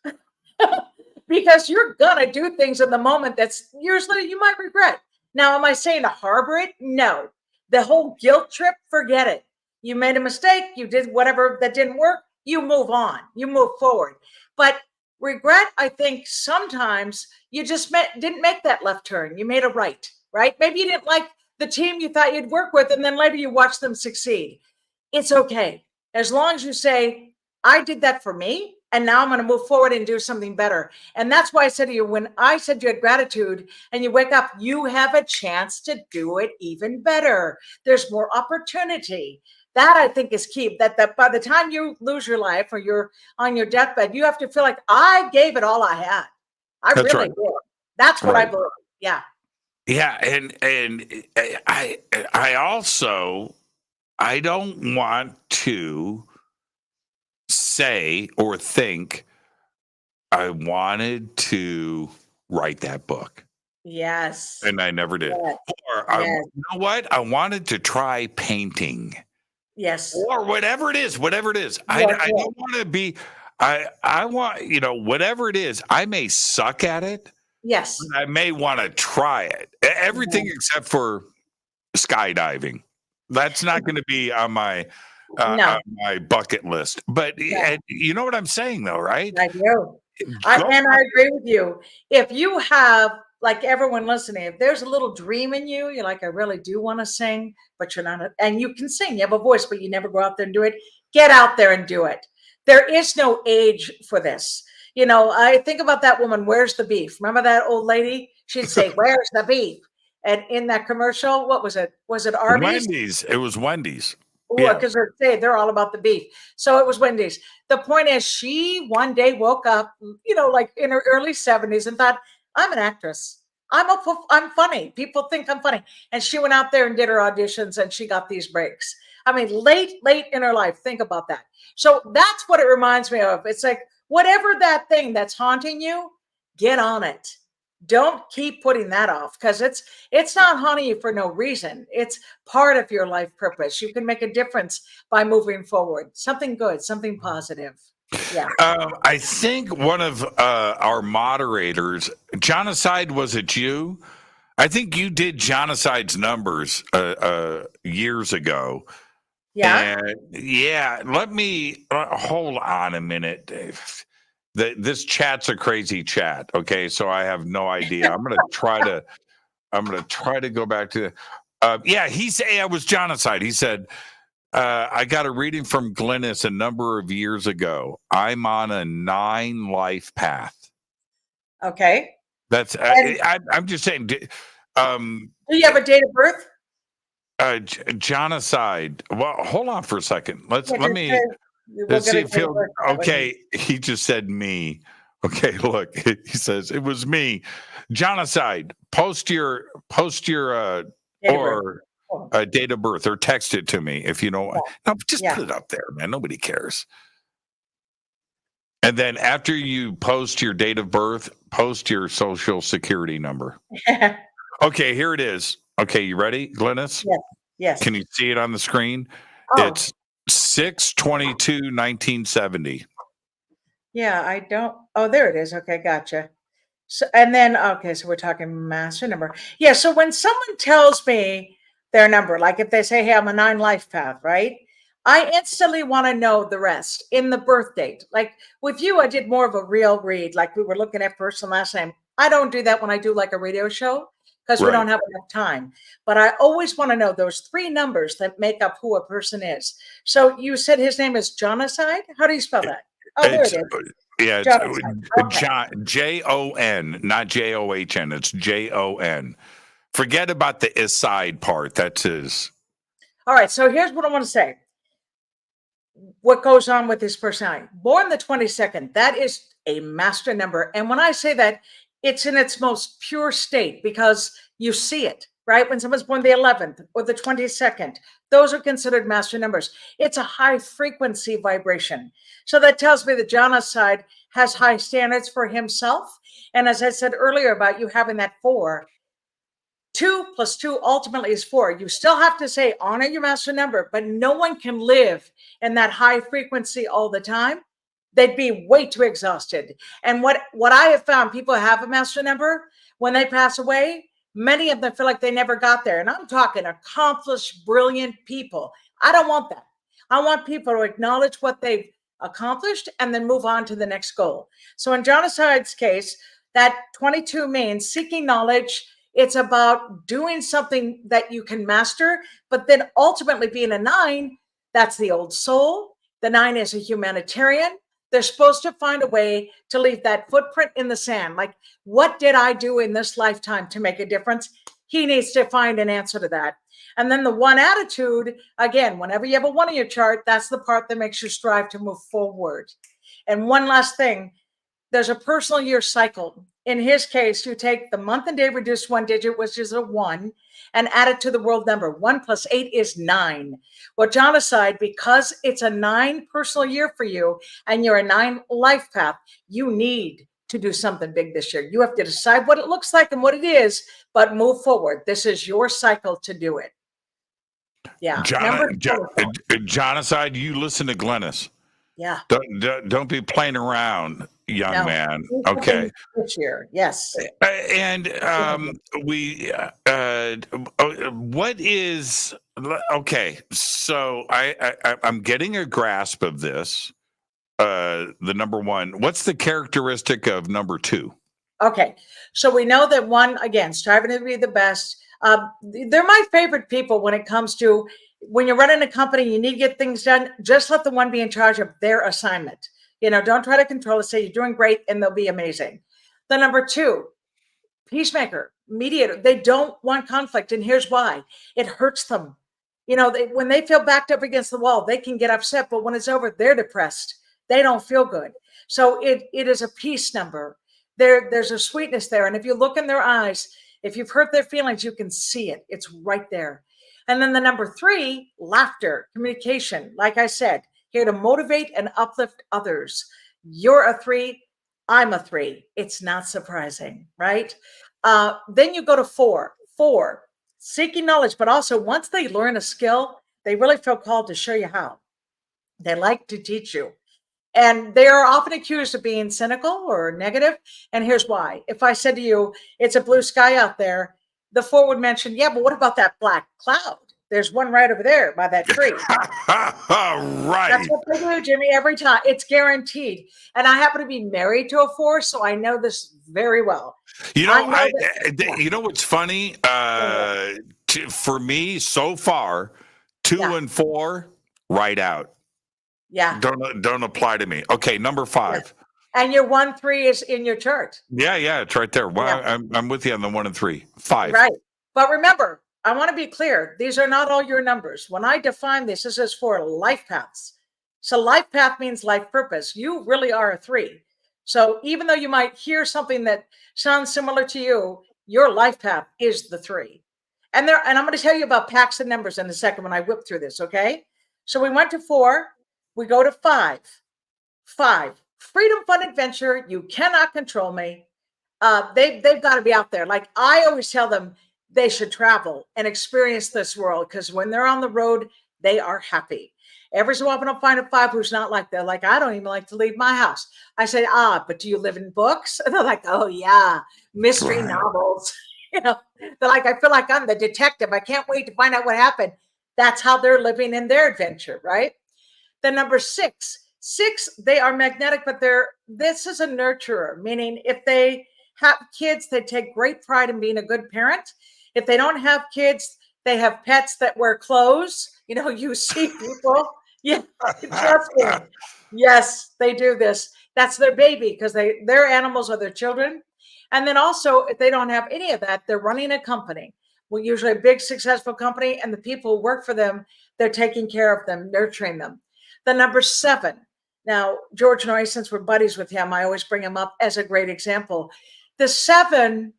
Because you're going to do things in the moment that's years later you might regret. Now, am I saying to harbor it? No. The whole guilt trip, forget it. You made a mistake. You did whatever that didn't work. You move on. You move forward. But regret, I think sometimes you just didn't make that left turn. You made a right? Maybe you didn't like the team you thought you'd work with, and then later you watch them succeed. It's okay. As long as you say, I did that for me, and now I'm going to move forward and do something better. And that's why I said to you, when I said you had gratitude and you wake up, you have a chance to do it even better. There's more opportunity. That I think is key, that by the time you lose your life or you're on your deathbed, you have to feel like I gave it all I had. I That's really right. did. That's what I believe. Yeah. Yeah. And I also, I don't want to say or think I wanted to write that book. Yes. And I never did. Yes. Or you know what? I wanted to try painting. Yes. Or whatever it is. I don't want to be, I want, whatever it is, I may suck at it. Yes. I may want to try it. Everything except for skydiving. That's not going to be on my on my bucket list. But you know what I'm saying, though, right? I do. And I agree with you. If you have, like everyone listening, if there's a little dream in you, you're like, I really do want to sing, but you're not, and you can sing, you have a voice, but you never go out there and do it. Get out there and do it. There is no age for this. I think about that woman, where's the beef? Remember that old lady? She'd say, where's the beef? And in that commercial, what was it? Was it Arby's? Wendy's. It was Wendy's. Because they're all about the beef. So it was Wendy's. The point is, she one day woke up, like in her early 70s and thought, I'm an actress. I'm funny. People think I'm funny. And she went out there and did her auditions and she got these breaks. I mean, late in her life. Think about that. So that's what it reminds me of. It's like, whatever that thing that's haunting you, get on it. Don't keep putting that off because it's not haunting you for no reason. It's part of your life purpose. You can make a difference by moving forward. Something good, something positive. Yeah. I think one of our moderators, Jonocide, was it you? I think you did Jonocide's numbers years ago. Yeah. And let me hold on a minute, Dave. This chat's a crazy chat. Okay, so I have no idea. I'm gonna try to go back to. He said I was Jonocide. He said I got a reading from Glynis a number of years ago. I'm on a 9 life path. Okay. That's I'm just saying. Do you have a date of birth? Jonocide. Well, hold on for a second. Let's see if he'll. Okay, he just said me. Okay, look, he says it was me. Jonocide. Post your date of birth or text it to me if you don't. No, just put it up there, man. Nobody cares. And then after you post your date of birth, post your social security number. Okay, here it is. Okay, you ready, Glynis? Yes. Can you see it on the screen? Oh. 6/22/1970. Yeah, I don't. Oh, there it is. Okay, gotcha. So, and then, okay, so we're talking master number. Yeah, so when someone tells me their number, like if they say, hey, I'm a 9 life path, right? I instantly want to know the rest in the birth date. Like with you, I did more of a real read, like we were looking at first and last name. I don't do that when I do like a radio show because we Right. don't have enough time. But I always want to know those 3 numbers that make up who a person is. So you said his name is Jonaside? How do you spell that? Oh, there It's it is. yeah, it's Jonaside. Okay. John, Jon, not JOHN. It's JON. Forget about the aside part. That's his. All right. So here's what I want to say. What goes on with this personality? Born the 22nd, that is a master number. And when I say that, it's in its most pure state because you see it, right? When someone's born the 11th or the 22nd, those are considered master numbers. It's a high frequency vibration. So that tells me that Jonaside has high standards for himself. And as I said earlier about you having that 4, 2 + 2 ultimately is 4. You still have to say honor your master number, but no one can live in that high frequency all the time. They'd be way too exhausted. And what I have found, people have a master number when they pass away, many of them feel like they never got there. And I'm talking accomplished, brilliant people. I don't want that. I want people to acknowledge what they've accomplished and then move on to the next goal. So in Jonaside's case, that 22 means seeking knowledge. It's about doing something that you can master, but then ultimately being a 9, that's the old soul. The 9 is a humanitarian. They're supposed to find a way to leave that footprint in the sand. Like, what did I do in this lifetime to make a difference? He needs to find an answer to that. And then the 1 attitude, again, whenever you have a 1 in your chart, that's the part that makes you strive to move forward. And one last thing, there's a personal year cycle. In his case, you take the month and day, reduce 1 digit, which is a 1, and add it to the world number. 1 + 8 is 9. Well, Jonaside, because it's a 9 personal year for you and you're a 9 life path, you need to do something big this year. You have to decide what it looks like and what it is, but move forward. This is your cycle to do it. Yeah. Jonaside, you listen to Glynis. Yeah. Don't be playing around, young man. Okay. This year, yes. And what is okay? So I'm getting a grasp of this. The number 1. What's the characteristic of number 2? Okay, so we know that 1, again, striving to be the best. They're my favorite people when it comes to when you're running a company, you need to get things done. Just let the 1 be in charge of their assignment. Don't try to control it. Say you're doing great and they'll be amazing. The number 2, peacemaker, mediator. They don't want conflict. And here's why. It hurts them. When they feel backed up against the wall, they can get upset. But when it's over, they're depressed. They don't feel good. So it is a peace number. There's a sweetness there. And if you look in their eyes, if you've hurt their feelings, you can see it. It's right there. And then the number 3, laughter, communication. Like I said, here to motivate and uplift others. You're a 3. I'm a 3. It's not surprising, right? Then you go to 4. 4, seeking knowledge, but also once they learn a skill, they really feel called to show you how. They like to teach you. And they are often accused of being cynical or negative. And here's why. If I said to you, it's a blue sky out there, the 4 would mention, yeah, but what about that black cloud? There's one right over there by that tree. Right. That's what they do, Jimmy, every time. It's guaranteed. And I happen to be married to a 4, so I know this very well. You know what's funny? For me, so far, 2 and 4, right out. Yeah. Don't apply to me. Okay, number 5. Yeah. And your 1, 3 is in your chart. Yeah, it's right there. Well, yeah. I'm with you on the 1 and 3. 5. Right. But remember, I want to be clear. These are not all your numbers. When I define this is for life paths. So life path means life purpose. You really are a 3. So even though you might hear something that sounds similar to you, your life path is the 3. And I'm going to tell you about packs and numbers in a second when I whip through this, okay? So we went to 4. We go to 5. 5. Freedom, fun, adventure. You cannot control me. They've got to be out there. Like I always tell them, they should travel and experience this world because when they're on the road, they are happy. Every so often I'll find a 5 who's not like that. Like, I don't even like to leave my house. I say, but do you live in books? And they're like, oh yeah, mystery novels. They're like, I feel like I'm the detective. I can't wait to find out what happened. That's how they're living in their adventure, right? The number 6, they are magnetic, but this is a nurturer, meaning if they have kids, they take great pride in being a good parent. If they don't have kids, they have pets that wear clothes. You see people. Yeah, trust me. Yes, they do this. That's their baby because their animals are their children. And then also, if they don't have any of that, they're running a company. Well, usually a big, successful company, and the people who work for them, they're taking care of them, nurturing them. The number 7. Now, George Noy, since we're buddies with him, I always bring him up as a great example. The 7,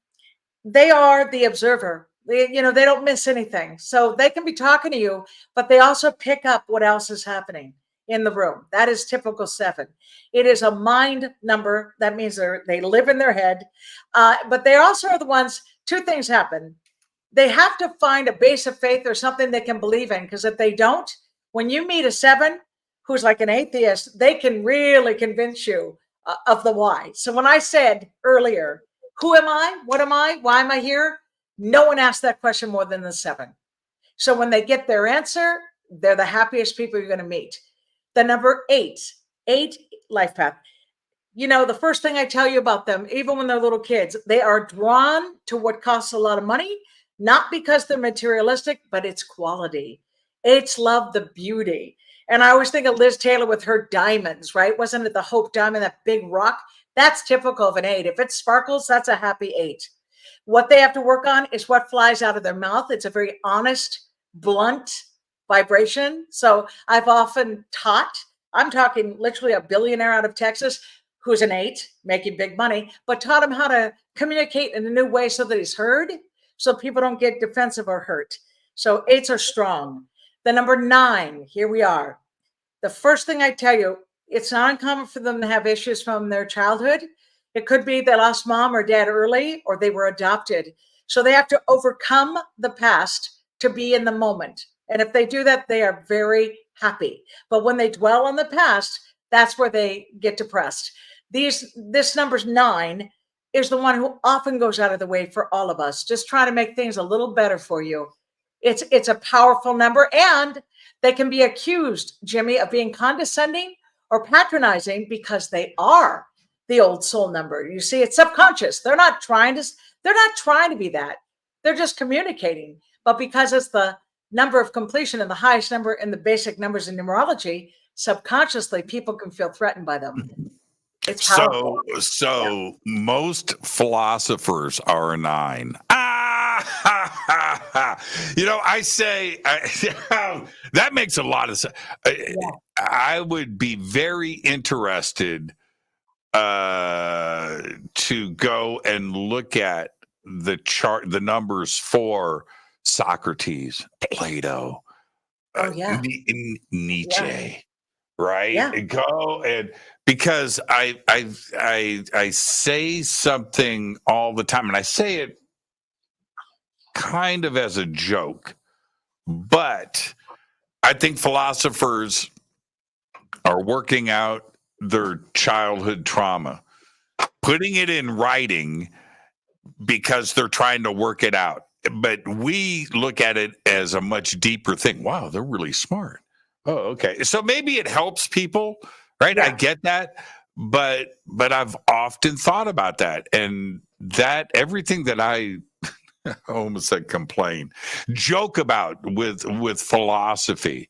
they are the observer. They don't miss anything. So they can be talking to you, but they also pick up what else is happening in the room. That is typical 7. It is a mind number. That means they live in their head. But they also are the ones, 2 things happen. They have to find a base of faith or something they can believe in, because if they don't, when you meet a 7 who's like an atheist, they can really convince you of the why. So when I said earlier, who am I? What am I? Why am I here? No one asked that question more than the 7. So when they get their answer, they're the happiest people you're going to meet. The number 8 life path. The first thing I tell you about them, even when they're little kids, they are drawn to what costs a lot of money, not because they're materialistic, but it's quality. It's love, the beauty. And I always think of Liz Taylor with her diamonds, right? Wasn't it the Hope diamond, that big rock? That's typical of an 8. If it sparkles, that's a happy 8. What they have to work on is what flies out of their mouth. It's a very honest, blunt vibration. So I've often I'm talking literally a billionaire out of Texas who's an 8, making big money, but taught him how to communicate in a new way so that he's heard, so people don't get defensive or hurt. So 8s are strong. The number 9, here we are. The first thing I tell you, it's not uncommon for them to have issues from their childhood. It could be they lost mom or dad early, or they were adopted. So they have to overcome the past to be in the moment. And if they do that, they are very happy. But when they dwell on the past, that's where they get depressed. This number 9 is the one who often goes out of the way for all of us, just trying to make things a little better for you. It's a powerful number, and they can be accused, Jimmy, of being condescending or patronizing because they are the old soul number. You see, it's subconscious. They're not trying to be that. They're just communicating. But because it's the number of completion and the highest number in the basic numbers in numerology, subconsciously people can feel threatened by them. It's powerful. So most philosophers are a 9. I say that makes a lot of sense. I would be very interested to go and look at the chart, the numbers for Socrates, Plato, Nietzsche, right? Yeah. Go and because I say something all the time, and I say it kind of as a joke, but I think philosophers are working out their childhood trauma, putting it in writing because they're trying to work it out. But we look at it as a much deeper thing. Wow, they're really smart. Oh, okay. So maybe it helps people, right? Yeah. I get that. But I've often thought about that, and that everything that I almost said complain, joke about with philosophy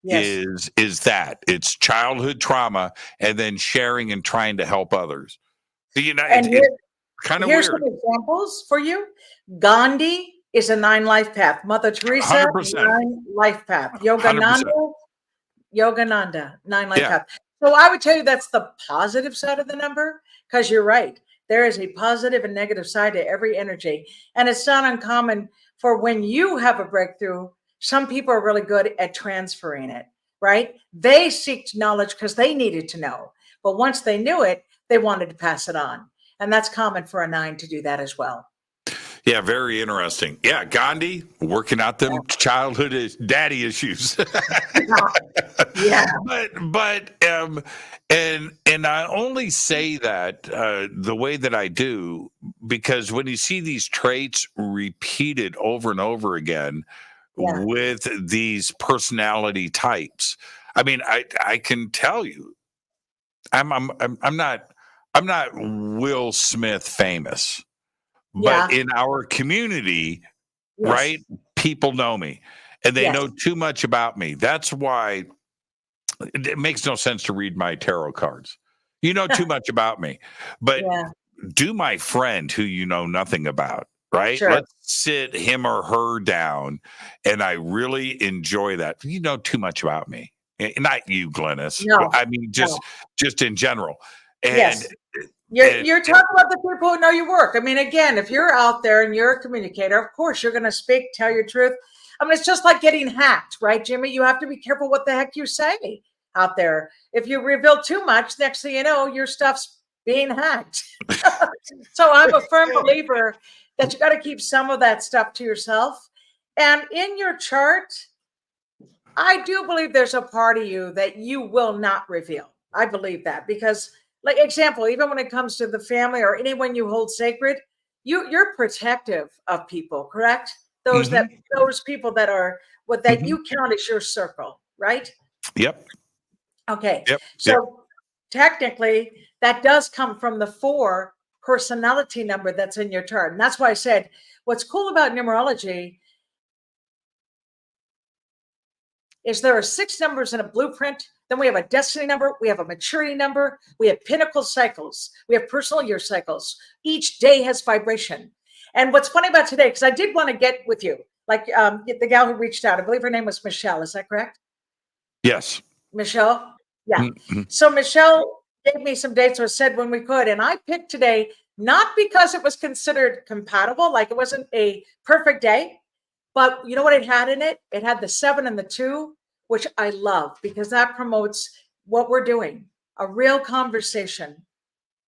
is that it's childhood trauma and then sharing and trying to help others. And it's kind of weird. Here's some examples for you. Gandhi is a 9 life path. Mother Teresa, 100%. 9 life path. Yogananda, 9 life path. So I would tell you that's the positive side of the number, because you're right. There is a positive and negative side to every energy. And it's not uncommon for when you have a breakthrough, some people are really good at transferring it, right? They seeked knowledge because they needed to know. But once they knew it, they wanted to pass it on. And that's common for a 9 to do that as well. Yeah, very interesting. Yeah, Gandhi working out them childhood daddy issues. Yeah. And I only say that the way that I do because when you see these traits repeated over and over again Yeah. with these personality types, I mean, I can tell you, I'm not Will Smith famous, Yeah. but in our community, Yes. right? People know me and they Yes. know too much about me. That's why it makes no sense to read my tarot cards. You know too much about me, but Yeah. do my friend who you know nothing about, right? Sure. Let's sit him or her down. And I really enjoy that. You know too much about me. Not you, Glynis. No. I mean, No. just in general. And Yes. You're talking about the people who know your work. I mean, again, if you're out there and you're a communicator, of course you're going to speak, tell your truth. I mean, it's just like getting hacked, right, Jimmy? You have to be careful what the heck you say out there. If you reveal too much, next thing you know, your stuff's being hacked. So I'm a firm believer that you got to keep some of that stuff to yourself. And in your chart, I do believe there's a part of you that you will not reveal. I believe that because, like, example, even when it comes to the family or anyone you hold sacred, you're protective of people, correct? Those people that are what that you count as your circle, right? Yep. Okay. Yep. So technically, that does come from the 4 personality number that's in your chart. And that's why I said what's cool about numerology is there are 6 numbers in a blueprint. Then we have a destiny number. We have a maturity number. We have pinnacle cycles. We have personal year cycles. Each day has vibration. And what's funny about today, because I did want to get with you, like the gal who reached out, I believe her name was Michelle. Is that correct? Yes. Michelle? Yeah. Mm-hmm. So Michelle gave me some dates or said when we could. And I picked today, not because it was considered compatible, like it wasn't a perfect day, but you know what it had in it? It had the 7 and the 2, which I love because that promotes what we're doing, a real conversation.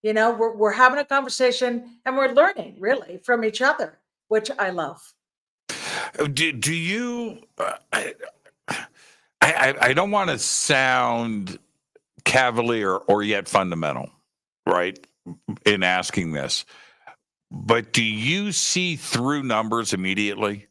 You know, we're having a conversation and we're learning really from each other, which I love. Do you? I don't want to sound cavalier or yet fundamental, right? In asking this, but do you see through numbers immediately?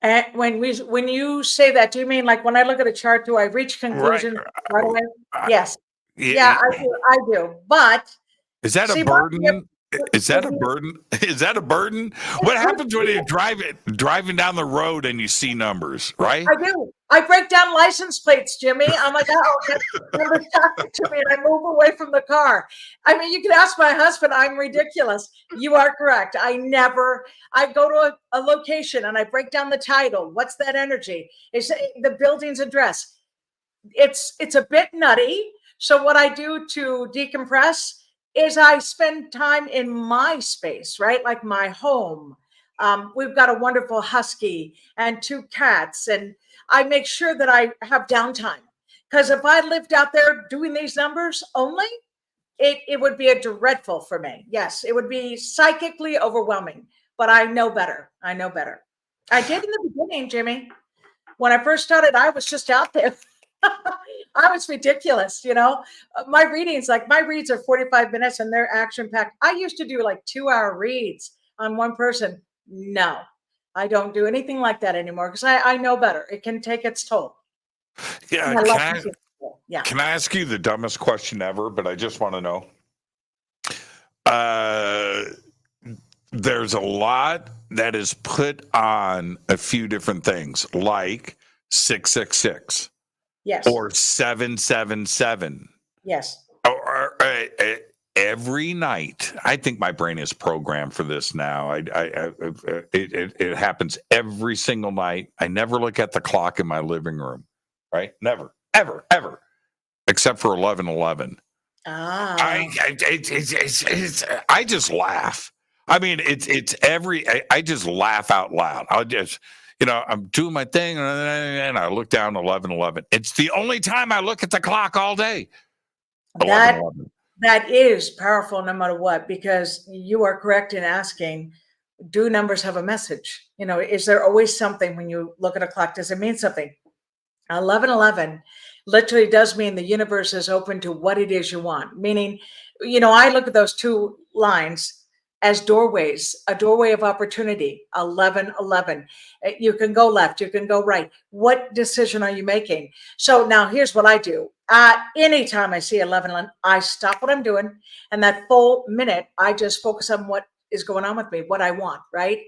And when you say that, do you mean like when I look at a chart, do I reach conclusions right away? Yes. Yeah, I do. But is that a burden? Is that a burden? Is that a burden? What happens when you're driving down the road and you see numbers, right? I do. I break down license plates, Jimmy. I'm like, oh, that's talking to me, and I move away from the car. I mean, you can ask my husband. I'm ridiculous. You are correct. I go to a location and I break down the title. What's that energy? It's the building's address. It's a bit nutty. So what I do to decompress is I spend time in my space, right? Like my home. We've got a wonderful husky and 2 cats, and I make sure that I have downtime. Because if I lived out there doing these numbers only, it would be a dreadful for me. Yes, it would be psychically overwhelming, but I know better. I know better. I did in the beginning, Jimmy. When I first started, I was just out there. I was ridiculous, you know. My reads are 45 minutes and they're action packed. I used to do like 2-hour reads on one person. No, I don't do anything like that anymore because I know better. It can take its toll. Yeah. Can I ask you the dumbest question ever? But I just want to know. There's a lot that is put on a few different things, like 666. Yes. Or 777. Yes. Every night, I think my brain is programmed for this now. It happens every single night. I never look at the clock in my living room, right? Never, ever, ever, except for 11:11. I just laugh. I mean, I just laugh out loud. I'll just. You know, I'm doing my thing and I look down 11:11. It's the only time I look at the clock all day. 11:11. That is powerful no matter what, because you are correct in asking, do numbers have a message? You know, is there always something when you look at a clock? Does it mean something? 1111 literally does mean the universe is open to what it is you want. Meaning, I look at those two lines as doorways, a doorway of opportunity. 1111. You can go left, you can go right. What decision are you making? So now here's what I do. Anytime I see 1111, I stop what I'm doing, and that full minute, I just focus on what is going on with me, what I want, right?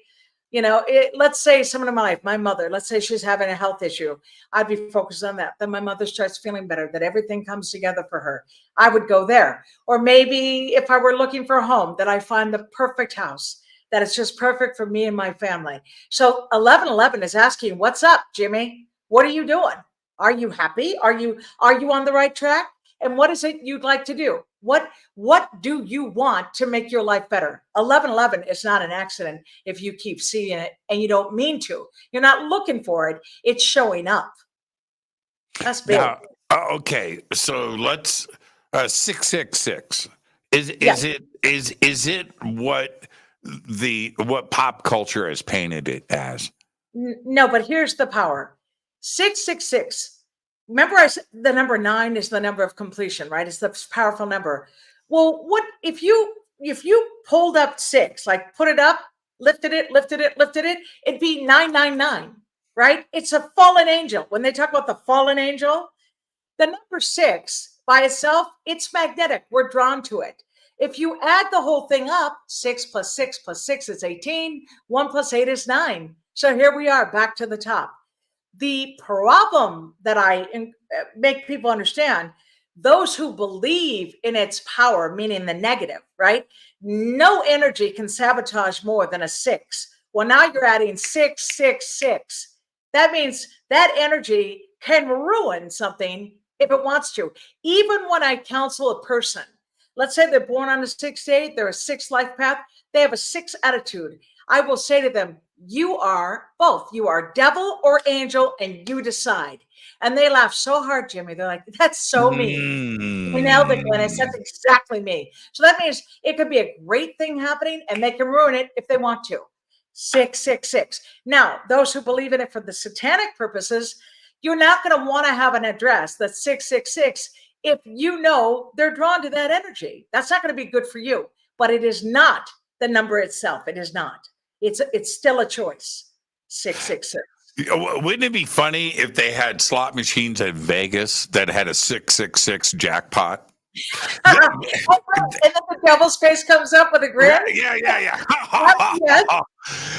Let's say someone in my life, my mother, let's say she's having a health issue. I'd be focused on that. Then my mother starts feeling better, that everything comes together for her. I would go there. Or maybe if I were looking for a home, that I find the perfect house, that it's just perfect for me and my family. So 1111 is asking, what's up, Jimmy? What are you doing? Are you happy? Are you on the right track? And what is it you'd like to do? What do you want to make your life better? 1111 is not an accident if you keep seeing it and you don't mean to. You're not looking for it. It's showing up. That's big. Now, okay, so let's 666. Is it what pop culture has painted it as? No, but here's the power. 666. Remember, I said the number 9 is the number of completion, right? It's the powerful number. Well, what if you pulled up 6, like put it up, lifted it, it'd be 999, right? It's a fallen angel. When they talk about the fallen angel, the number 6 by itself, it's magnetic. We're drawn to it. If you add the whole thing up, 6 plus 6 plus 6 is 18. 1 plus 8 is 9. So here we are back to the top. The problem that I make people understand, those who believe in its power, meaning the negative, right? No energy can sabotage more than a 6. Well, now you're adding 666. That means that energy can ruin something if it wants to. Even when I counsel a person, let's say they're born on a 6th day, they're a 6 life path, they have a 6 attitude. I will say to them, you are both. You are devil or angel, and you decide. And they laugh so hard, Jimmy. They're like, that's so mean. You nailed it, Glynis. That's exactly me. So that means it could be a great thing happening, and they can ruin it if they want to. 666. Now, those who believe in it for the satanic purposes, you're not going to want to have an address that's 666 if you know they're drawn to that energy. That's not going to be good for you. But it is not the number itself. It is not. It's still a choice. 666. Wouldn't it be funny if they had slot machines at Vegas that had a 666 jackpot? And then the devil's face comes up with a grin. Yeah. Yes.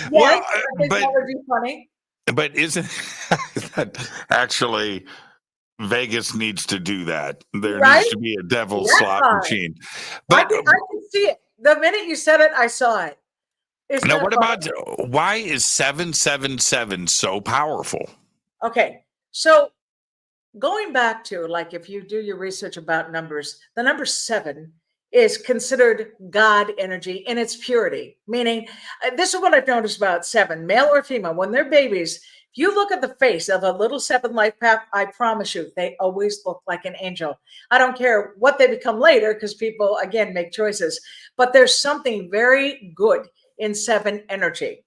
Well, That would be funny. But isn't that actually Vegas needs to do that? There needs to be a devil's slot machine. But I can see it. The minute you said it, I saw it. Now, what about why is 777 so powerful? Okay, so going back to, like, if you do your research about numbers, the number 7 is considered God energy in its purity. Meaning, this is what I've noticed about 7, male or female, when they're babies. If you look at the face of a little 7 life path, I promise you, they always look like an angel. I don't care what they become later, because people, again, make choices. But there's something very good in 7 energy.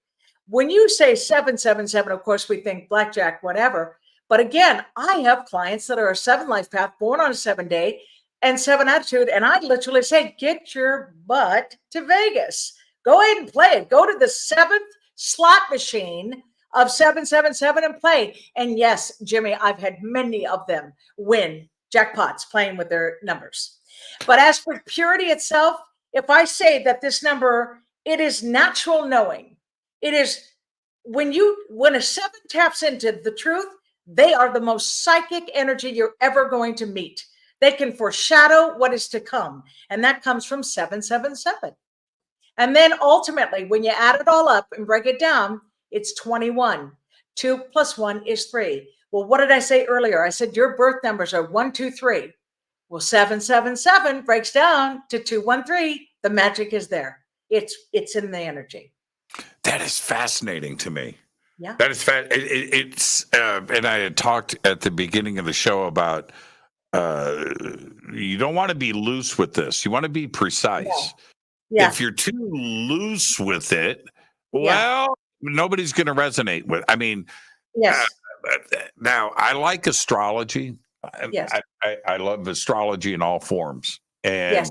When you say 777, of course, we think blackjack, whatever. But again, I have clients that are a 7 life path, born on a 7 day, and 7 attitude. And I literally say, get your butt to Vegas. Go ahead and play it. Go to the 7th slot machine of 777 and play. And yes, Jimmy, I've had many of them win jackpots playing with their numbers. But as for purity itself, if I say that this number, it is natural knowing. It is when a 7 taps into the truth, they are the most psychic energy you're ever going to meet. They can foreshadow what is to come. And that comes from 777. And then ultimately, when you add it all up and break it down, it's 21. 2 plus 1 is 3. Well, what did I say earlier? I said your birth numbers are 1, 2, 3. Well, 777 breaks down to 213. The magic is there. It's in the energy. That is fascinating to me. Yeah. That is it's and I had talked at the beginning of the show about you don't want to be loose with this. You want to be precise. Yeah. If you're too loose with it, well, nobody's going to resonate with. I mean, yes. now I like astrology. Yes. I love astrology in all forms, Yes.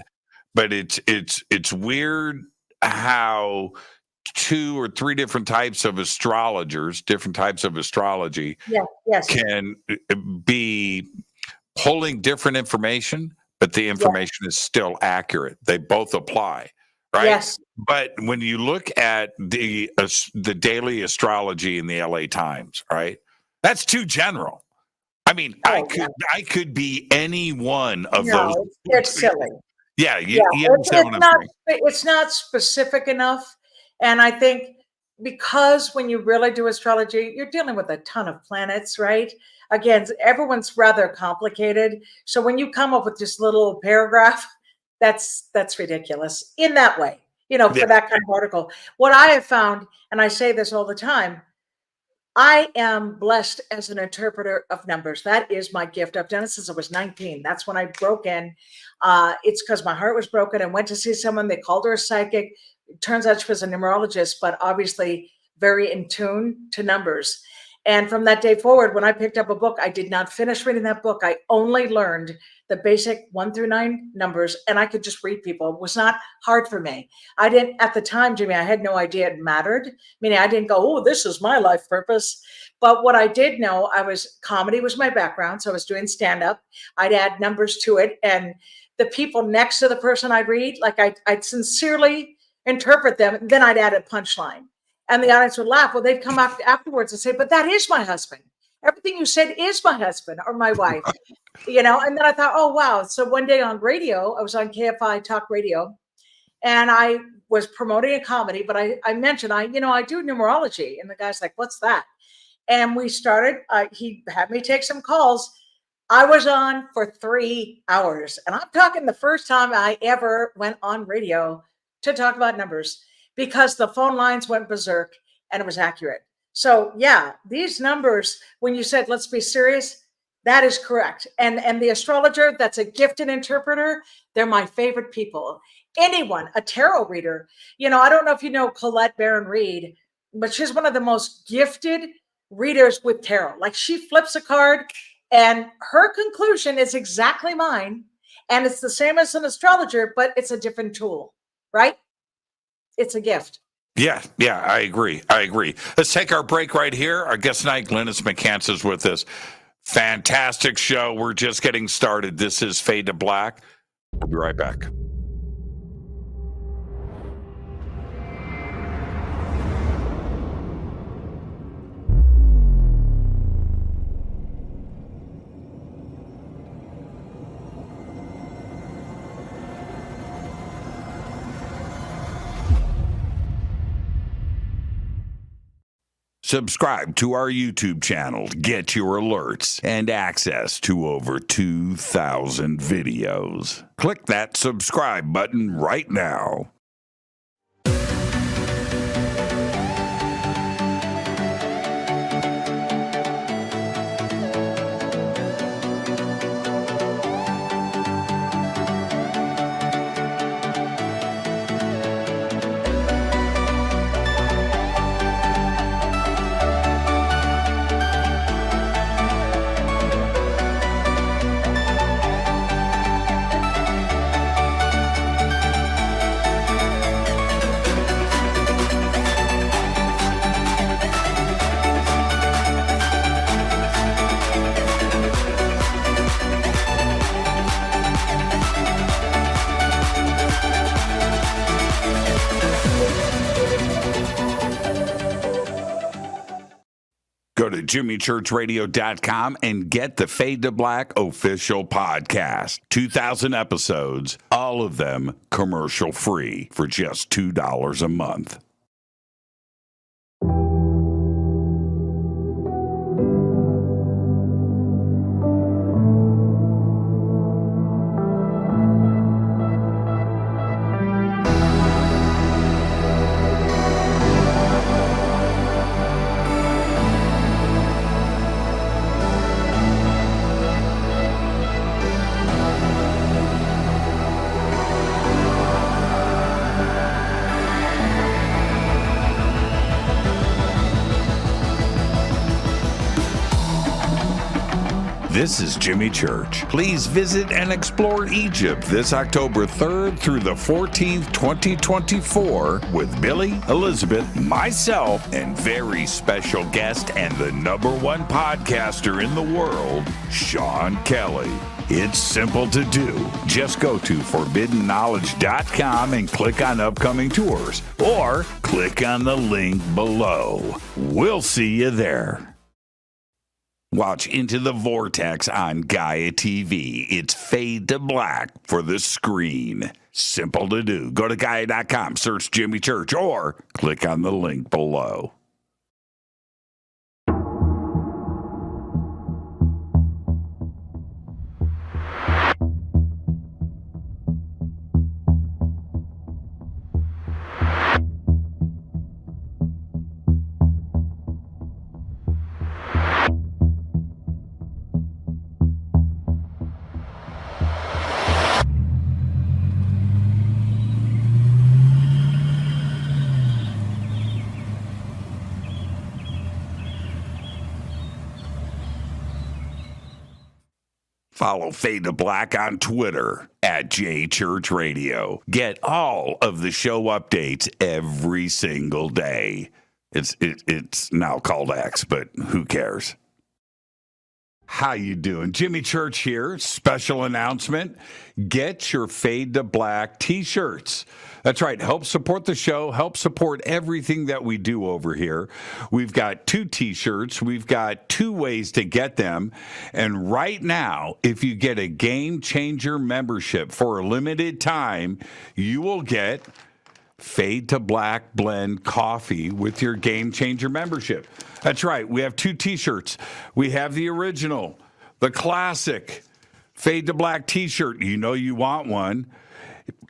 but it's weird how 2 or 3 different types of astrologers, different types of astrology, Yes. can be pulling different information, but the information is still accurate. They both apply, right? Yes. But when you look at the daily astrology in the LA Times, right? That's too general. I mean, I could be any one of those. It's silly. Yeah, you understand what I'm saying. It's not specific enough. And I think because when you really do astrology, you're dealing with a ton of planets, right? Again, everyone's rather complicated. So when you come up with this little paragraph, that's ridiculous in that way, for that kind of article. What I have found, and I say this all the time, I am blessed as an interpreter of numbers. That is my gift. I've done it since I was 19. That's when I broke in. It's because my heart was broken and went to see someone. They called her a psychic. It turns out she was a numerologist, but obviously very in tune to numbers. And from that day forward, when I picked up a book, I did not finish reading that book. I only learned the basic 1 through 9 numbers, and I could just read people. It was not hard for me. I didn't, at the time, Jimmy, I had no idea it mattered. Meaning I didn't go, oh, this is my life purpose. But what I did know, comedy was my background. So I was doing stand-up. I'd add numbers to it. And the people next to the person I'd read, like I'd sincerely interpret them. Then I'd add a punchline. And the audience would laugh. Well, they'd come up afterwards and say, but that is my husband. Everything you said is my husband or my wife, And then I thought, oh, wow. So one day on radio, I was on KFI Talk Radio, and I was promoting a comedy, but I mentioned, I do numerology. And the guy's like, what's that? And we started, he had me take some calls. I was on for 3 hours. And I'm talking the first time I ever went on radio to talk about numbers, because the phone lines went berserk and it was accurate. So yeah, these numbers, when you said, let's be serious, that is correct. And the astrologer, that's a gifted interpreter. They're my favorite people. Anyone, a tarot reader, I don't know if you know Colette Baron Reed, but she's one of the most gifted readers with tarot. Like, she flips a card and her conclusion is exactly mine. And it's the same as an astrologer, but it's a different tool, right? It's a gift. Yeah, I agree. Let's take our break right here. Our guest tonight, Glynis McCants, is with us. Fantastic show. We're just getting started. This is Fade to Black. We'll be right back. Subscribe to our YouTube channel to get your alerts and access to over 2,000 videos. Click that subscribe button right now. Go to jimmychurchradio.com and get the Fade to Black official podcast. 2,000 episodes, all of them commercial free for just $2 a month. This is Jimmy Church. Please visit and explore Egypt this October 3rd through the 14th, 2024 with Billy, Elizabeth, myself, and very special guest and the #1 podcaster in the world, Sean Kelly. It's simple to do. Just go to forbiddenknowledge.com and click on upcoming tours, or click on the link below. We'll see you there. Watch Into the Vortex on Gaia TV. It's fade to black for the screen. Simple to do. Go to Gaia.com, search Jimmy Church, or click on the link below. Follow Fade to Black on Twitter at JChurchRadio. Get all of the show updates every single day. It's now called X, but who cares? How you doing? Jimmy Church here. Special announcement. Get your Fade to Black t-shirts. That's right. Help support the show. Help support everything that we do over here. We've got 2 t-shirts. We've got 2 ways to get them. And right now, if you get a Game Changer membership for a limited time, you will get Fade to Black Blend coffee with your Game Changer membership. That's right. We have 2 t-shirts. We have the original, the classic Fade to Black t-shirt. You know you want one.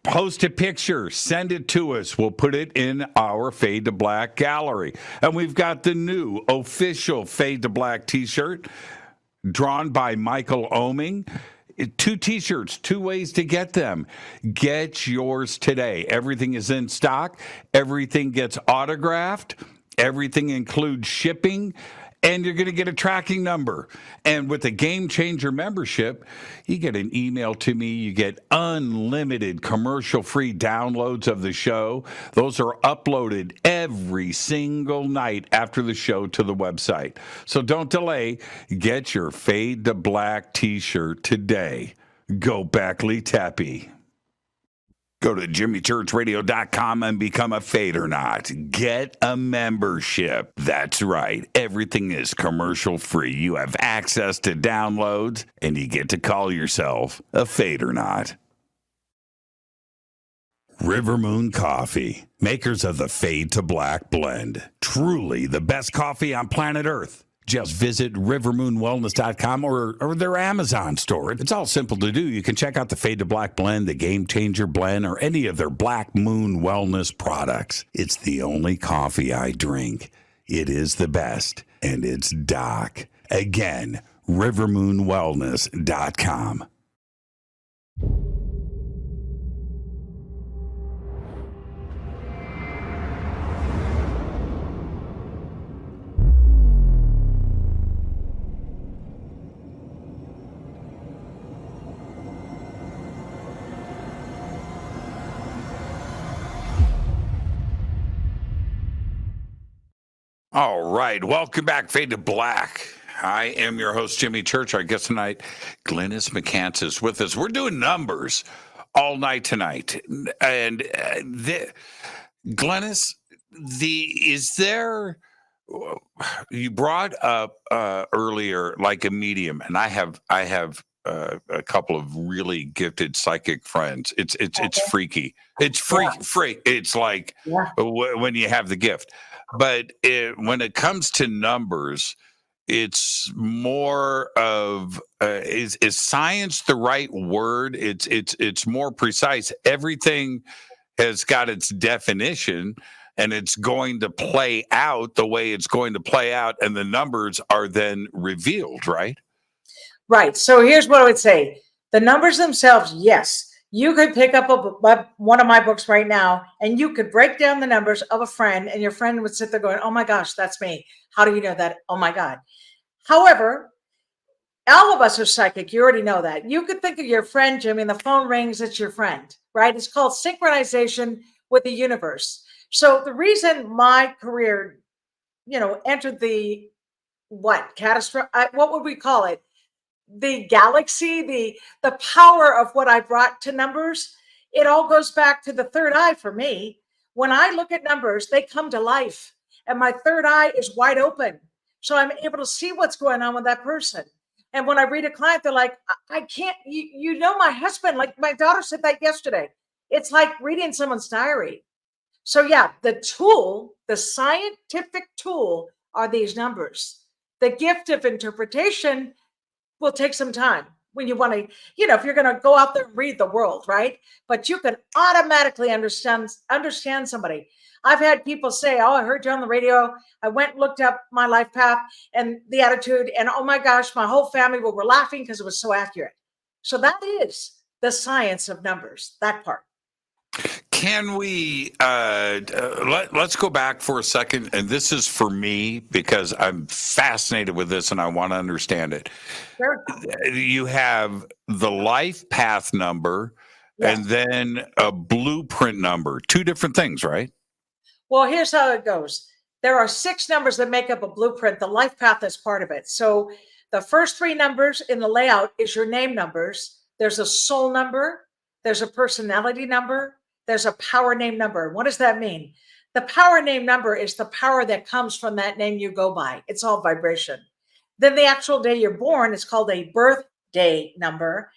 Post a picture. Send it to us. We'll put it in our Fade to Black gallery. And we've got the new official Fade to Black t-shirt drawn by Michael Oming. 2 t-shirts, 2 ways to get them. Get yours today. Everything is in stock. Everything gets autographed. Everything includes shipping. And you're going to get a tracking number. And with the Game Changer membership, you get an email to me. You get unlimited commercial-free downloads of the show. Those are uploaded every single night after the show to the website. So don't delay. Get your Fade to Black t-shirt today. Go Backley Tappy. Go to jimmychurchradio.com and become a Fadernaut. Get a membership. That's right. Everything is commercial free. You have access to downloads, and you get to call yourself a Fadernaut. River Moon Coffee, makers of the Fade to Black blend. Truly the best coffee on planet Earth. Just visit rivermoonwellness.com or their Amazon store. It's all simple to do. You can check out the Fade to Black blend, the Game Changer blend, or any of their Black Moon Wellness products. It's the only coffee I drink. It is the best, and it's Doc. Again, rivermoonwellness.com. All right. Welcome back, Fade to Black. I am your host, Jimmy Church. Our guest tonight, Glynis McCants, is with us. We're doing numbers all night tonight. And Glynis, you brought up earlier like a medium, and I have a couple of really gifted psychic friends. It's freaky. It's freak. It's like when you have the gift. But when it comes to numbers, it's more of is science the right word? It's more precise. Everything has got its definition, and it's going to play out the way it's going to play out, and the numbers are then revealed, right? Right. So here's what I would say. The numbers themselves, yes. You could pick up one of my books right now, and you could break down the numbers of a friend, and your friend would sit there going, oh my gosh, that's me. How do you know that? Oh my God. However, all of us are psychic. You already know that. You could think of your friend, Jimmy, and the phone rings, it's your friend, right? It's called synchronization with the universe. So the reason my career, entered the catastrophe, what would we call it? The galaxy, the power of what I brought to numbers, it all goes back to the third eye for me. When I look at numbers, they come to life, and my third eye is wide open. So I'm able to see what's going on with that person. And when I read a client, they're like, I can't, my husband, like my daughter said that yesterday. It's like reading someone's diary. So yeah, the scientific tool are these numbers. The gift of interpretation will take some time when you want to, if you're going to go out there and read the world, right? But you can automatically understand somebody. I've had people say, oh, I heard you on the radio. I went and looked up my life path and the attitude, and oh my gosh, my whole family were laughing because it was so accurate. So that is the science of numbers, that part. Can we let's go back for a second, and this is for me because I'm fascinated with this and I want to understand it. Sure. You have the life path number, yes. and then a blueprint number, two different things, right? Well, here's how it goes. There are 6 numbers that make up a blueprint. The life path is part of it. So the first 3 numbers in the layout is your name numbers. There's a soul number. There's a personality number. There's a power name number. What does that mean? The power name number is the power that comes from that name you go by. It's all vibration. Then the actual day you're born is called a birthday number.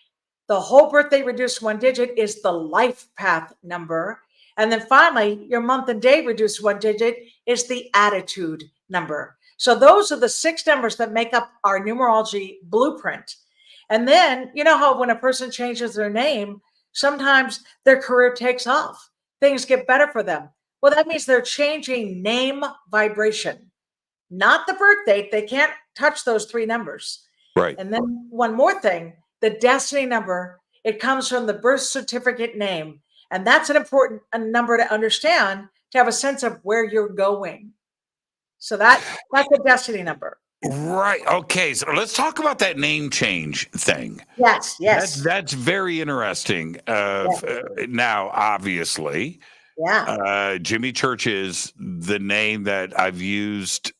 The whole birthday reduced 1 digit is the life path number. And then finally, your month and day reduced 1 digit is the attitude number. So those are the 6 numbers that make up our numerology blueprint. And then, you know how when a person changes their name, sometimes their career takes off. Things get better for them. Well, that means they're changing name vibration, not the birth date. They can't touch those 3 numbers. Right. And then one more thing, the destiny number, it comes from the birth certificate name. And that's an important number to understand to have a sense of where you're going. So that's a destiny number. Right. Okay. So let's talk about that name change thing. Yes. That's very interesting. Now, obviously, Jimmy Church is the name that I've used.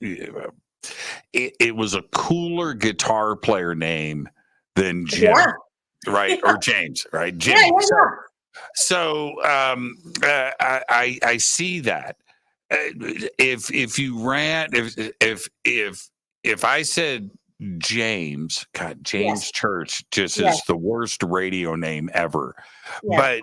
It was a cooler guitar player name than Jim, right? Or James, right? Jimmy. So I see that. If you ran, if I said James, God, James Church just is the worst radio name ever. But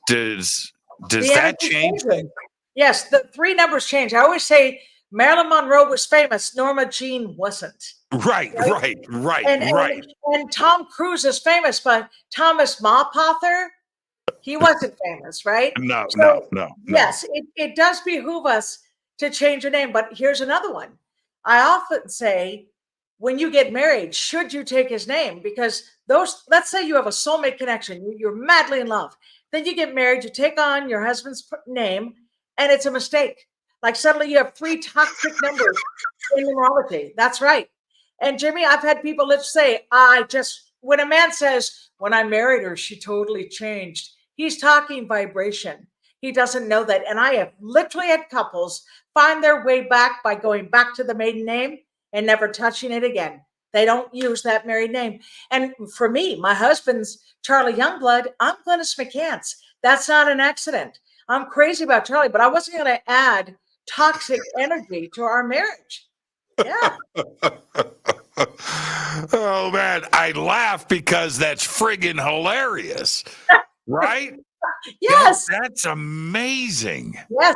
does that change things? Yes, the 3 numbers change. I always say Marilyn Monroe was famous. Norma Jean wasn't. Right. And Tom Cruise is famous, but Thomas Mapother, he wasn't famous, right? No. Yes, it does behoove us to change your name. But here's another one. I often say, when you get married, should you take his name? Because let's say you have a soulmate connection, you're madly in love. Then you get married, you take on your husband's name, and it's a mistake. Like suddenly you have 3 toxic numbers in numerology. That's right. And Jimmy, I've had people say, when a man says, when I married her, she totally changed. He's talking vibration. He doesn't know that. And I have literally had couples find their way back by going back to the maiden name and never touching it again. They don't use that married name. And for me, my husband's Charlie Youngblood. I'm Glynis McCants. That's not an accident. I'm crazy about Charlie, but I wasn't going to add toxic energy to our marriage. Yeah. Oh, man. I laugh because that's friggin' hilarious. Right? Yes. That's amazing. Yes.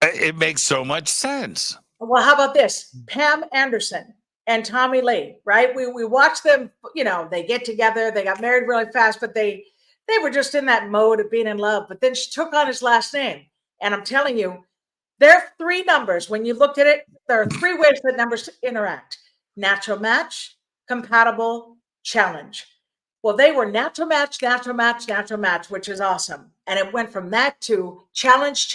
It makes so much sense. Well, how about this? Pam Anderson and Tommy Lee, right? We watched them, they get together, they got married really fast, but they were just in that mode of being in love. But then she took on his last name. And I'm telling you, there are 3 numbers. When you looked at it, there are 3 ways that numbers interact: natural match, compatible, challenge. Well, they were natural match, which is awesome. And it went from that to challenge.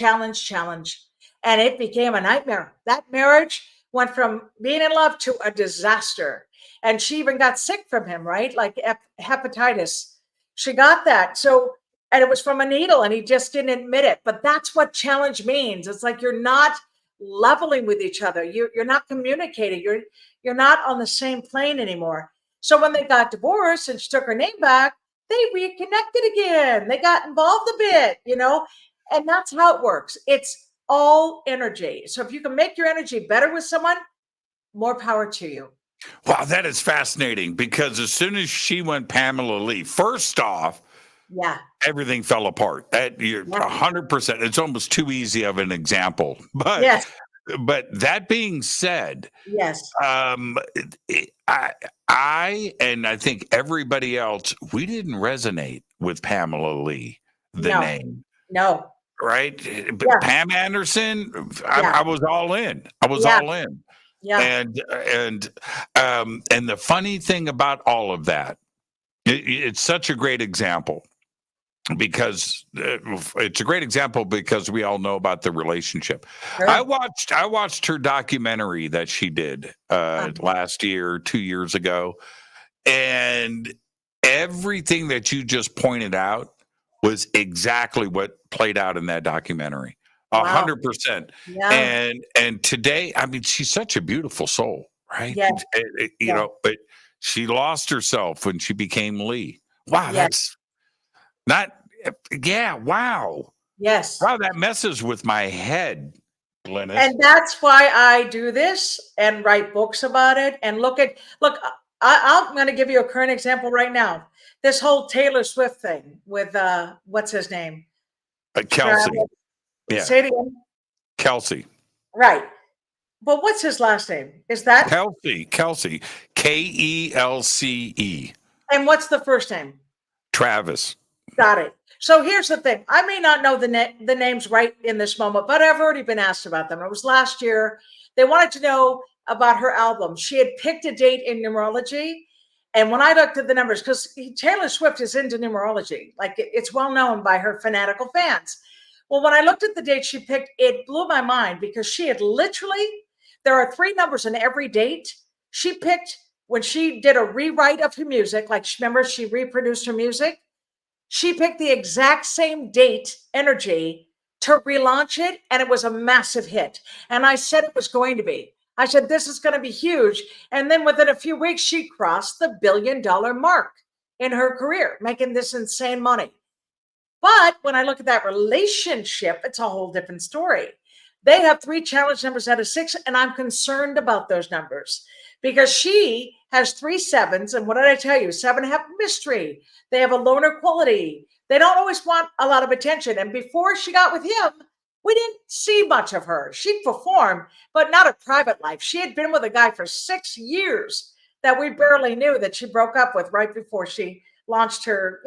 And it became a nightmare. That marriage went from being in love to a disaster. And she even got sick from him, right? Like hepatitis. She got that. So, and it was from a needle and he just didn't admit it. But that's what challenge means. It's like you're not leveling with each other. You're not communicating. You're not on the same plane anymore. So when they got divorced and she took her name back, they reconnected again. They got involved a bit, and that's how it works. It's all energy. So if you can make your energy better with someone, more power to you. Wow, that is fascinating because as soon as she went Pamela Lee, first off, everything fell apart. You're 100%. It's almost too easy of an example. But but that being said, I and I think everybody else, we didn't resonate with Pamela Lee, the name. No. Right? But Pam Anderson, I was all in. I was all in. Yeah. And the funny thing about all of that, it's such a great example because it's a great example because we all know about the relationship. Sure. I watched her documentary that she did last year, 2 years ago, and everything that you just pointed out was exactly what played out in that documentary. 100%. Yeah. And today, I mean, she's such a beautiful soul, right? Yeah. You know, but she lost herself when she became Lee. Wow, that's not. Yeah, wow. Yes. Wow, that messes with my head, Glynis. And that's why I do this and write books about it. And look, I'm going to give you a current example right now. This whole Taylor Swift thing with what's his name? Kelsey. Yeah. Say it again. Kelsey. Right. But what's his last name? Is that Kelsey? Kelsey. Kelce. And what's the first name? Travis. Got it. So here's the thing. I may not know the names right in this moment, but I've already been asked about them. It was last year. They wanted to know about her album. She had picked a date in numerology. And when I looked at the numbers, because Taylor Swift is into numerology, like it's well known by her fanatical fans. Well, when I looked at the date she picked, it blew my mind because she had literally, there are 3 numbers in every date. She picked when she did a rewrite of her music, like remember she reproduced her music. She picked the exact same date energy to relaunch it, and it was a massive hit. And I said it was going to be. I said, this is going to be huge. And then within a few weeks, she crossed the $1 billion mark in her career, making this insane money. But when I look at that relationship, it's a whole different story. They have 3 challenge numbers out of 6, and I'm concerned about those numbers because she has 3 7s. And what did I tell you? 7 have mystery. They have a loner quality. They don't always want a lot of attention. And before she got with him, we didn't see much of her. She'd perform, but not a private life. She had been with a guy for 6 years that we barely knew that she broke up with right before she launched her,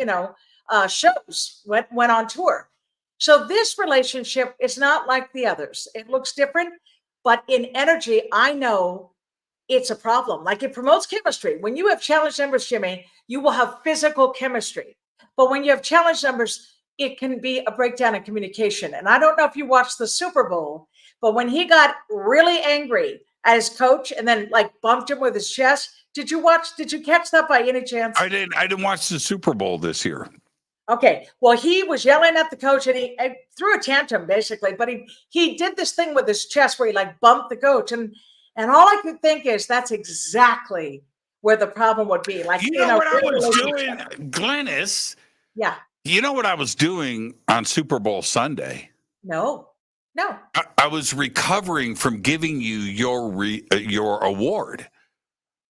shows, went on tour. So this relationship is not like the others. It looks different, but in energy, I know it's a problem. Like it promotes chemistry. When you have challenge numbers, Jimmy, you will have physical chemistry. But when you have challenge numbers, it can be a breakdown in communication. And I don't know if you watched the Super Bowl, but when he got really angry at his coach and then like bumped him with his chest, did you catch that by any chance? I didn't watch the Super Bowl this year. Okay. Well, he was yelling at the coach and he threw a tantrum basically, but he did this thing with his chest where he like bumped the coach. And all I could think is that's exactly where the problem would be. Like, you know what I was doing, Glynis? Yeah. You know what I was doing on Super Bowl Sunday? No. I was recovering from giving you your award.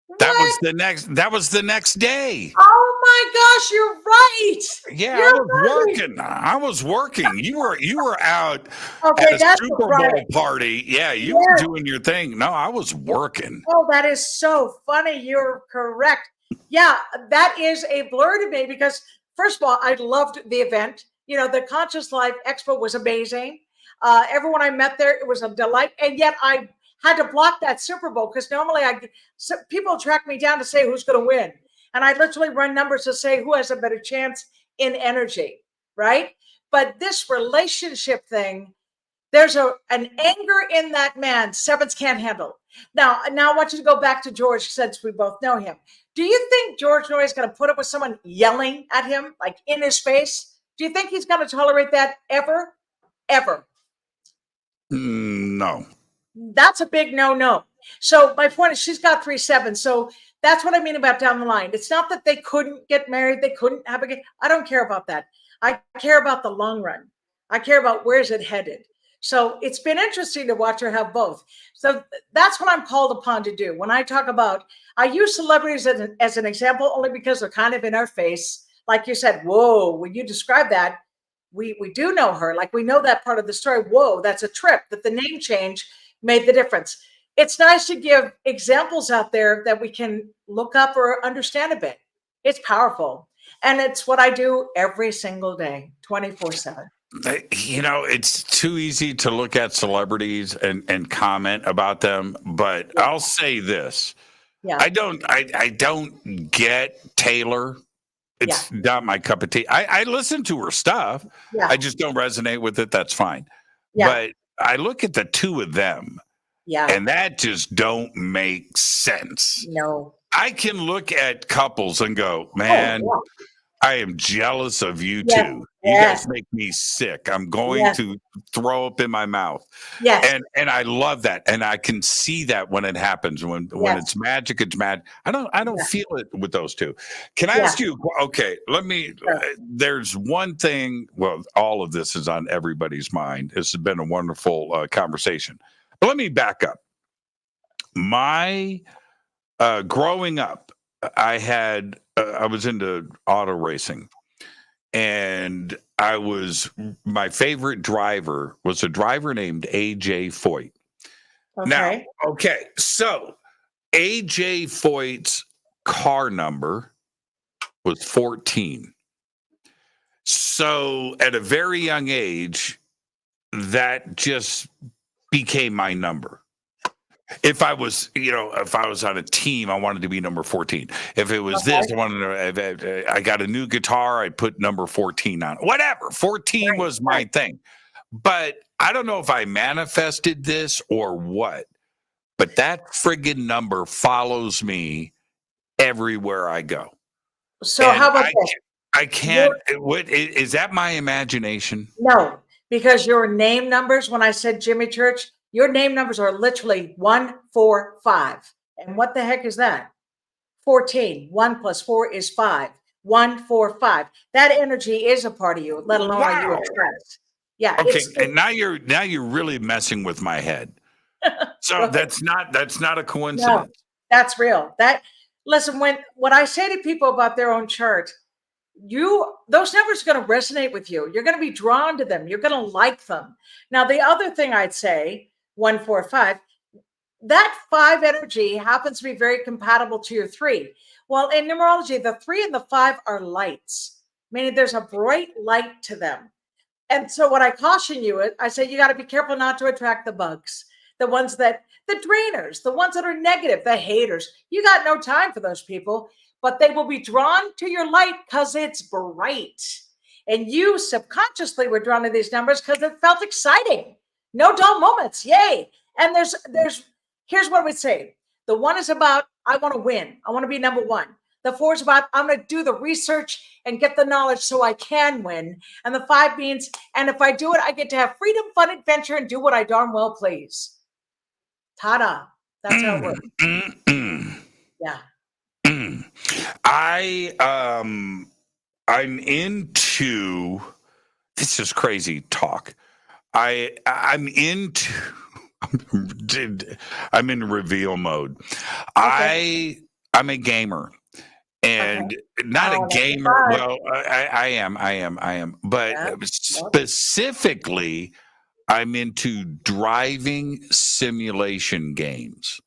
What? That was the next day. Oh my gosh, you're right. Yeah, You're I was working. You were out at a Super Bowl party. Yeah, you were doing your thing. No, I was working. Oh, that is so funny. You're correct. Yeah, that is a blur to me because first of all, I loved the event. You know, the Conscious Life Expo was amazing. Everyone I met there, it was a delight. And yet I had to block that Super Bowl because normally people track me down to say who's going to win. And I literally run numbers to say who has a better chance in energy, right? But this relationship thing, There's an anger in that man sevens can't handle. Now I want you to go back to George, since we both know him. Do you think George Noy is going to put up with someone yelling at him, like in his face? Do you think he's going to tolerate that ever? Ever? No. That's a big no. So my point is, she's got 3 sevens. So that's what I mean about down the line. It's not that they couldn't get married, they couldn't have a kid. I don't care about that. I care about the long run. I care about where's it headed. So it's been interesting to watch her have both. So that's what I'm called upon to do. When I talk about, I use celebrities as an example only because they're kind of in our face. Like you said, whoa, when you describe that, we do know her. Like we know that part of the story. Whoa, that's a trip. That the name change made the difference. It's nice to give examples out there that we can look up or understand a bit. It's powerful. And it's what I do every single day, 24/7. You know, it's too easy to look at celebrities and comment about them, but Yeah. I'll say this. Yeah. I don't get Taylor. It's not my cup of tea. I listen to her stuff. Yeah. I just don't resonate with it. That's fine. Yeah. But I look at the two of them, Yeah. and that just don't make sense. No. I can look at couples and go, man, Oh, I am jealous of you Yes, two. yes. You guys make me sick. I'm going Yes. to throw up in my mouth. Yes. And I love that. And I can see that when it happens. When Yes. it's magic, it's mad. I don't Yeah. feel it with those two. Can I Yeah. ask you, okay, let me Sure. there's one thing, well, all of this is on everybody's mind. This has been a wonderful conversation. But let me back up. My growing up, I was into auto racing, and my favorite driver was a driver named AJ Foyt. Okay. Now, okay, so AJ Foyt's car number was 14. So at a very young age, that just became my number. If I was on a team, I wanted to be number 14. If it was this, I wanted to, I got a new guitar, I'd put number 14 on it. Whatever. 14 was my thing. But I don't know if I manifested this or what, but that friggin' number follows me everywhere I go. So And how about this? I can't, what is that my imagination? No, because your name numbers, when I said Jimmy Church, your name numbers are literally 1, 4, 5. And what the heck is that? 14. 1 plus 4 is 5. 1, 4, 5. That energy is a part of you, let alone are you attract. Yeah. Okay, and now you're really messing with my head. So that's not a coincidence. No, that's real. Listen, when I say to people about their own chart, those numbers are going to resonate with you. You're going to be drawn to them. You're going to like them. Now, the other thing I'd say, 1, 4, 5, that 5 energy happens to be very compatible to your 3. Well, in numerology, the 3 and the 5 are lights, meaning there's a bright light to them. And so what I caution you, I say you got to be careful not to attract the bugs, the drainers, the ones that are negative, the haters. You got no time for those people, but they will be drawn to your light because it's bright. And you subconsciously were drawn to these numbers because it felt exciting. No dull moments. Yay. And here's what I would say. The 1 is about, I want to win. I want to be number 1. The 4 is about, I'm going to do the research and get the knowledge so I can win. And the 5 means, and if I do it, I get to have freedom, fun, adventure, and do what I darn well please. Ta-da. That's how it works. Yeah. I'm into, this is crazy talk. I'm in reveal mode. Okay. I'm a gamer, and not a gamer. Well, I am, but specifically, I'm into driving simulation games.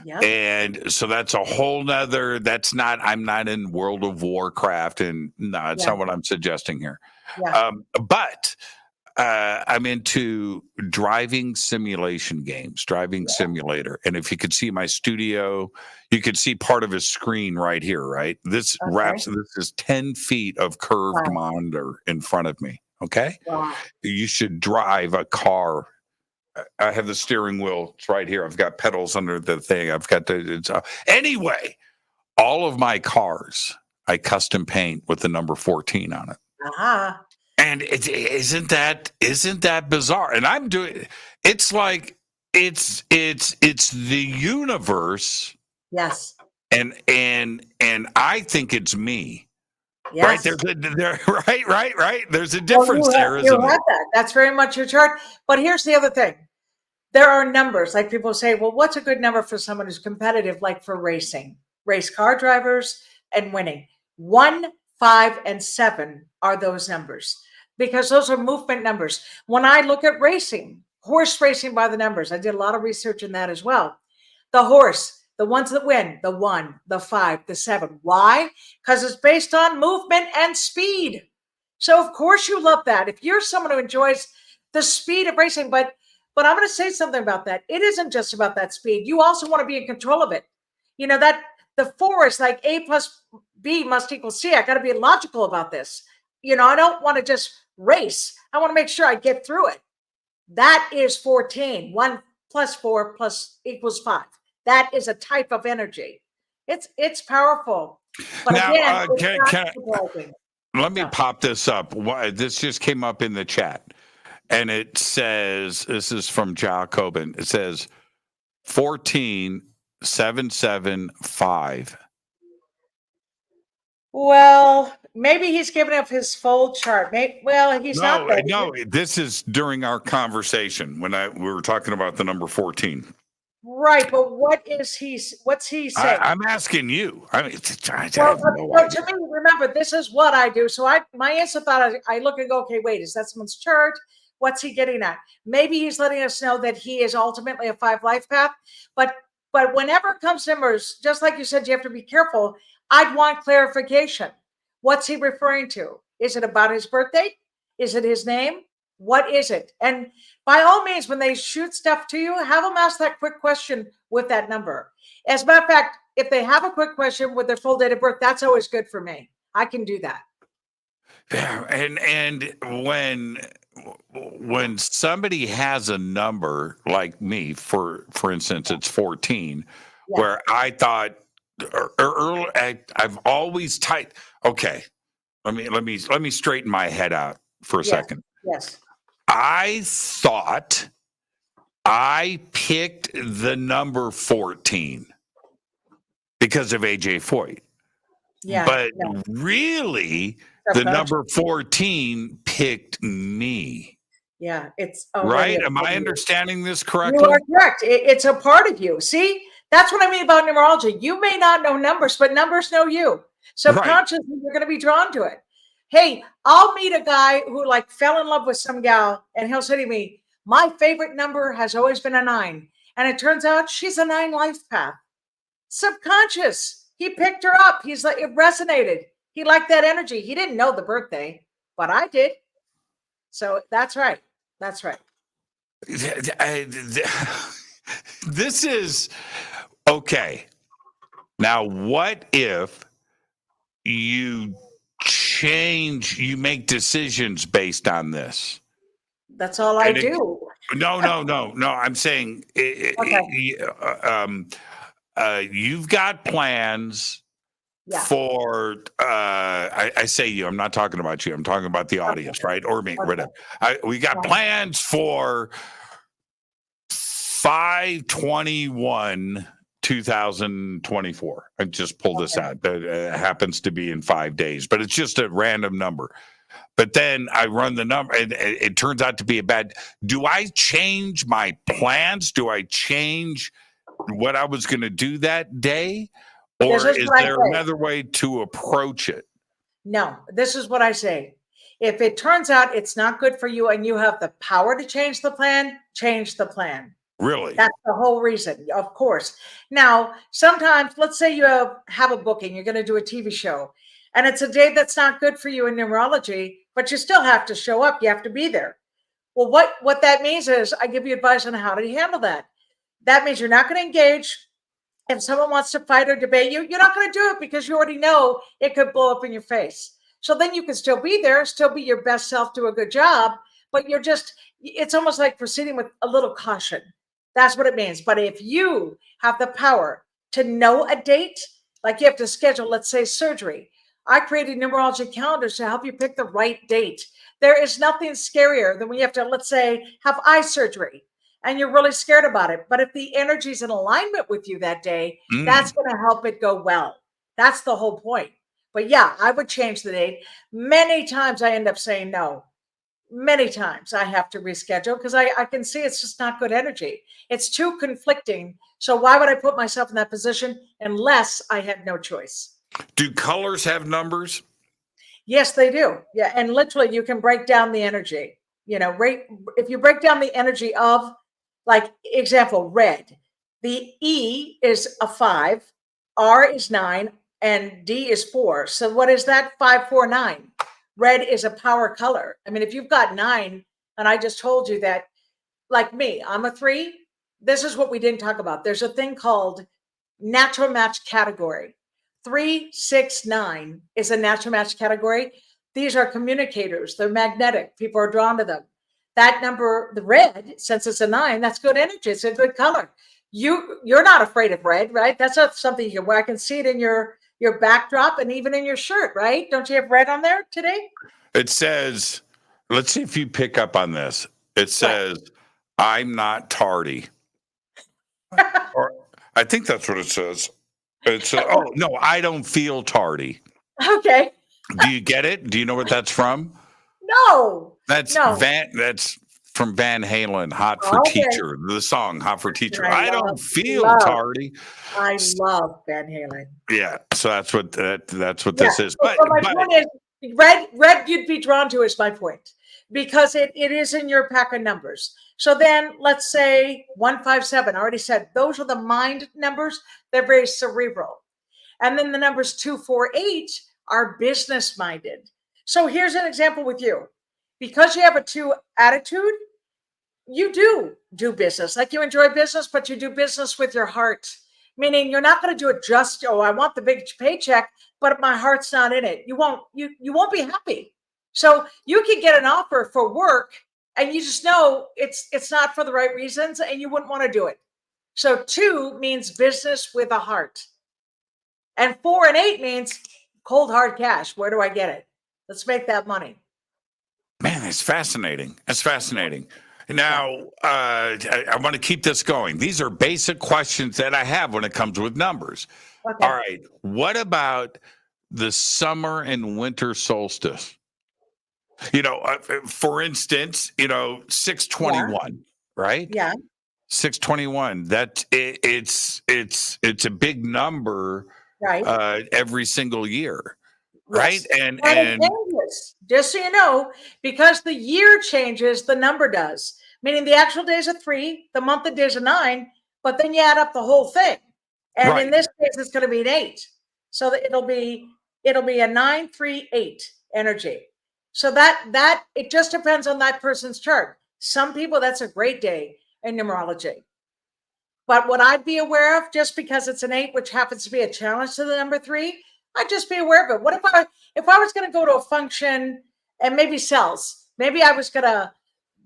Yep. And so that's a whole nother, I'm not in World of Warcraft, and no, it's not what I'm suggesting here. Yeah. But I'm into driving simulation games, driving simulator. And if you could see my studio, you could see part of his screen right here, right? This is 10 feet of curved monitor in front of me. Okay. Wow. You should drive a car I have the steering wheel. It's right here. I've got pedals under the thing. I've got anyway, all of my cars, I custom paint with the number 14 on it. Uh-huh. And isn't that bizarre? And I'm doing, it's like, it's the universe. Yes. And I think it's me. Yes. Right. There's a difference there, isn't it? That. That's very much your chart. But here's the other thing. There are numbers. Like people say, well, what's a good number for someone who's competitive, like for racing? Race car drivers and winning. 1, 5, and 7 are those numbers because those are movement numbers. When I look at racing, horse racing by the numbers, I did a lot of research in that as well. The horse, the ones that win, the 1, the 5, the 7. Why? Because it's based on movement and speed. So of course you love that. If you're someone who enjoys the speed of racing, but I'm going to say something about that. It isn't just about that speed. You also want to be in control of it. You know, that the 4 is like A plus B must equal C. I got to be logical about this. You know, I don't want to just race. I want to make sure I get through it. That is 14. 1 plus 4 plus equals 5. That is a type of energy. It's powerful. But now, again, let me pop this up. This just came up in the chat. And it says, this is from Jacobin. It says 14775. Well, maybe he's giving up his full chart. He's not. No, this is during our conversation when we were talking about the number 14. Right, but what's he saying? I'm asking you. I mean, to me, remember, this is what I do. So my answer thought, I look and go, okay, wait, is that someone's chart? What's he getting at? Maybe he's letting us know that he is ultimately a 5 life path. But whenever it comes to numbers, just like you said, you have to be careful. I'd want clarification. What's he referring to? Is it about his birthday? Is it his name? What is it? And by all means, when they shoot stuff to you, have them ask that quick question with that number. As a matter of fact, if they have a quick question with their full date of birth, that's always good for me. I can do that. Yeah, and when somebody has a number like me, for instance, it's 14, where I thought early, I've always typed. Okay, let me straighten my head out for a second. Yes. I thought I picked the number 14 because of AJ Foyt. Yeah. But really, the number 14 picked me. Yeah, it's right. Am I understanding this correctly? You are correct. It's a part of you. See, that's what I mean about numerology. You may not know numbers, but numbers know you. Subconsciously, you're going to be drawn to it. Hey, I'll meet a guy who fell in love with some gal, and he'll say to me, my favorite number has always been a 9. And it turns out she's a 9 life path. Subconscious. He picked her up. He's like, it resonated. He liked that energy. He didn't know the birthday, but I did. So that's right. That's right. This is okay. Now, what if you make decisions based on this? That's all I do. No. I'm saying, you've got plans for, I say you, I'm not talking about you. I'm talking about the audience, right? Or me, whatever. We got plans for 5/21, 2024. I just pulled this out. That happens to be in 5 days, but it's just a random number. But then I run the number and it turns out to be a bad. Do I change my plans? Do I change what I was going to do that day? Or is there another way to approach it? No, this is what I say. If it turns out it's not good for you and you have the power to change the plan, change the plan. Really? That's the whole reason, of course. Now, sometimes, let's say you have a booking, you're going to do a TV show, and it's a day that's not good for you in numerology, but you still have to show up. You have to be there. Well, what that means is I give you advice on how to handle that. That means you're not going to engage. If someone wants to fight or debate you, you're not going to do it because you already know it could blow up in your face. So then you can still be there, still be your best self, do a good job, but it's almost like proceeding with a little caution. That's what it means. But if you have the power to know a date, like you have to schedule, let's say, surgery. I created numerology calendars to help you pick the right date. There is nothing scarier than when you have to, let's say, have eye surgery and you're really scared about it. But if the energy is in alignment with you that day, that's going to help it go well. That's the whole point. But yeah, I would change the date. Many times I end up saying no. Many times I have to reschedule because I can see it's just not good energy. It's too conflicting. So why would I put myself in that position unless I had no choice? Do colors have numbers? Yes, they do. Yeah. And literally you can break down the energy, if you break down the energy of, like, example, red, the E is a 5, R is 9, and D is 4. So what is that? 5, 4, 9. Red is a power color. I mean, if you've got 9, and I just told you that, like me, I'm a 3. This is what we didn't talk about. There's a thing called natural match category. 3, 6, 9 is a natural match category. These are communicators. They're magnetic. People are drawn to them. That number, the red, since it's a 9, that's good energy. It's a good color. You're not afraid of red, right? That's not something you can wear. I can see it in your backdrop and even in your shirt, right? Don't you have red on there today? It says, let's see if you pick up on this. It says, I'm not tardy. Or I think that's what it says. It's oh no, I don't feel tardy. Okay. Do you get it? Do you know what that's from? No. That's from Van Halen, Hot for Teacher, the song Hot for Teacher. I don't feel tardy. I love Van Halen. Yeah, so that's what this is. But my point is, red you'd be drawn to is my point, because it is in your pack of numbers. So then let's say 157, I already said those are the mind numbers. They're very cerebral. And then the numbers 2, 4, 8 are business minded. So here's an example with you. Because you have a 2 attitude, you do business. Like you enjoy business, but you do business with your heart. Meaning you're not going to do it just, I want the big paycheck, but my heart's not in it. You won't be happy. So you can get an offer for work and you just know it's not for the right reasons and you wouldn't want to do it. So 2 means business with a heart. And 4 and 8 means cold hard cash. Where do I get it? Let's make that money. Man, it's fascinating. It's fascinating. Now, I want to keep this going. These are basic questions that I have when it comes with numbers. Okay. All right. What about the summer and winter solstice? For instance, 621, right? Yeah. 621. It's a big number, right? Every single year. Right. Yes. And it changes, just so you know, because the year changes, the number does. Meaning the actual days are 3, the month of days are 9, but then you add up the whole thing. And in this case, it's going to be an 8. So that it'll be a 9, 3, 8 energy. So that it just depends on that person's chart. Some people, that's a great day in numerology. But what I'd be aware of, just because it's an 8, which happens to be a challenge to the number 3, I'd just be aware of it. What if I was going to go to a function and maybe sales? Maybe I was going to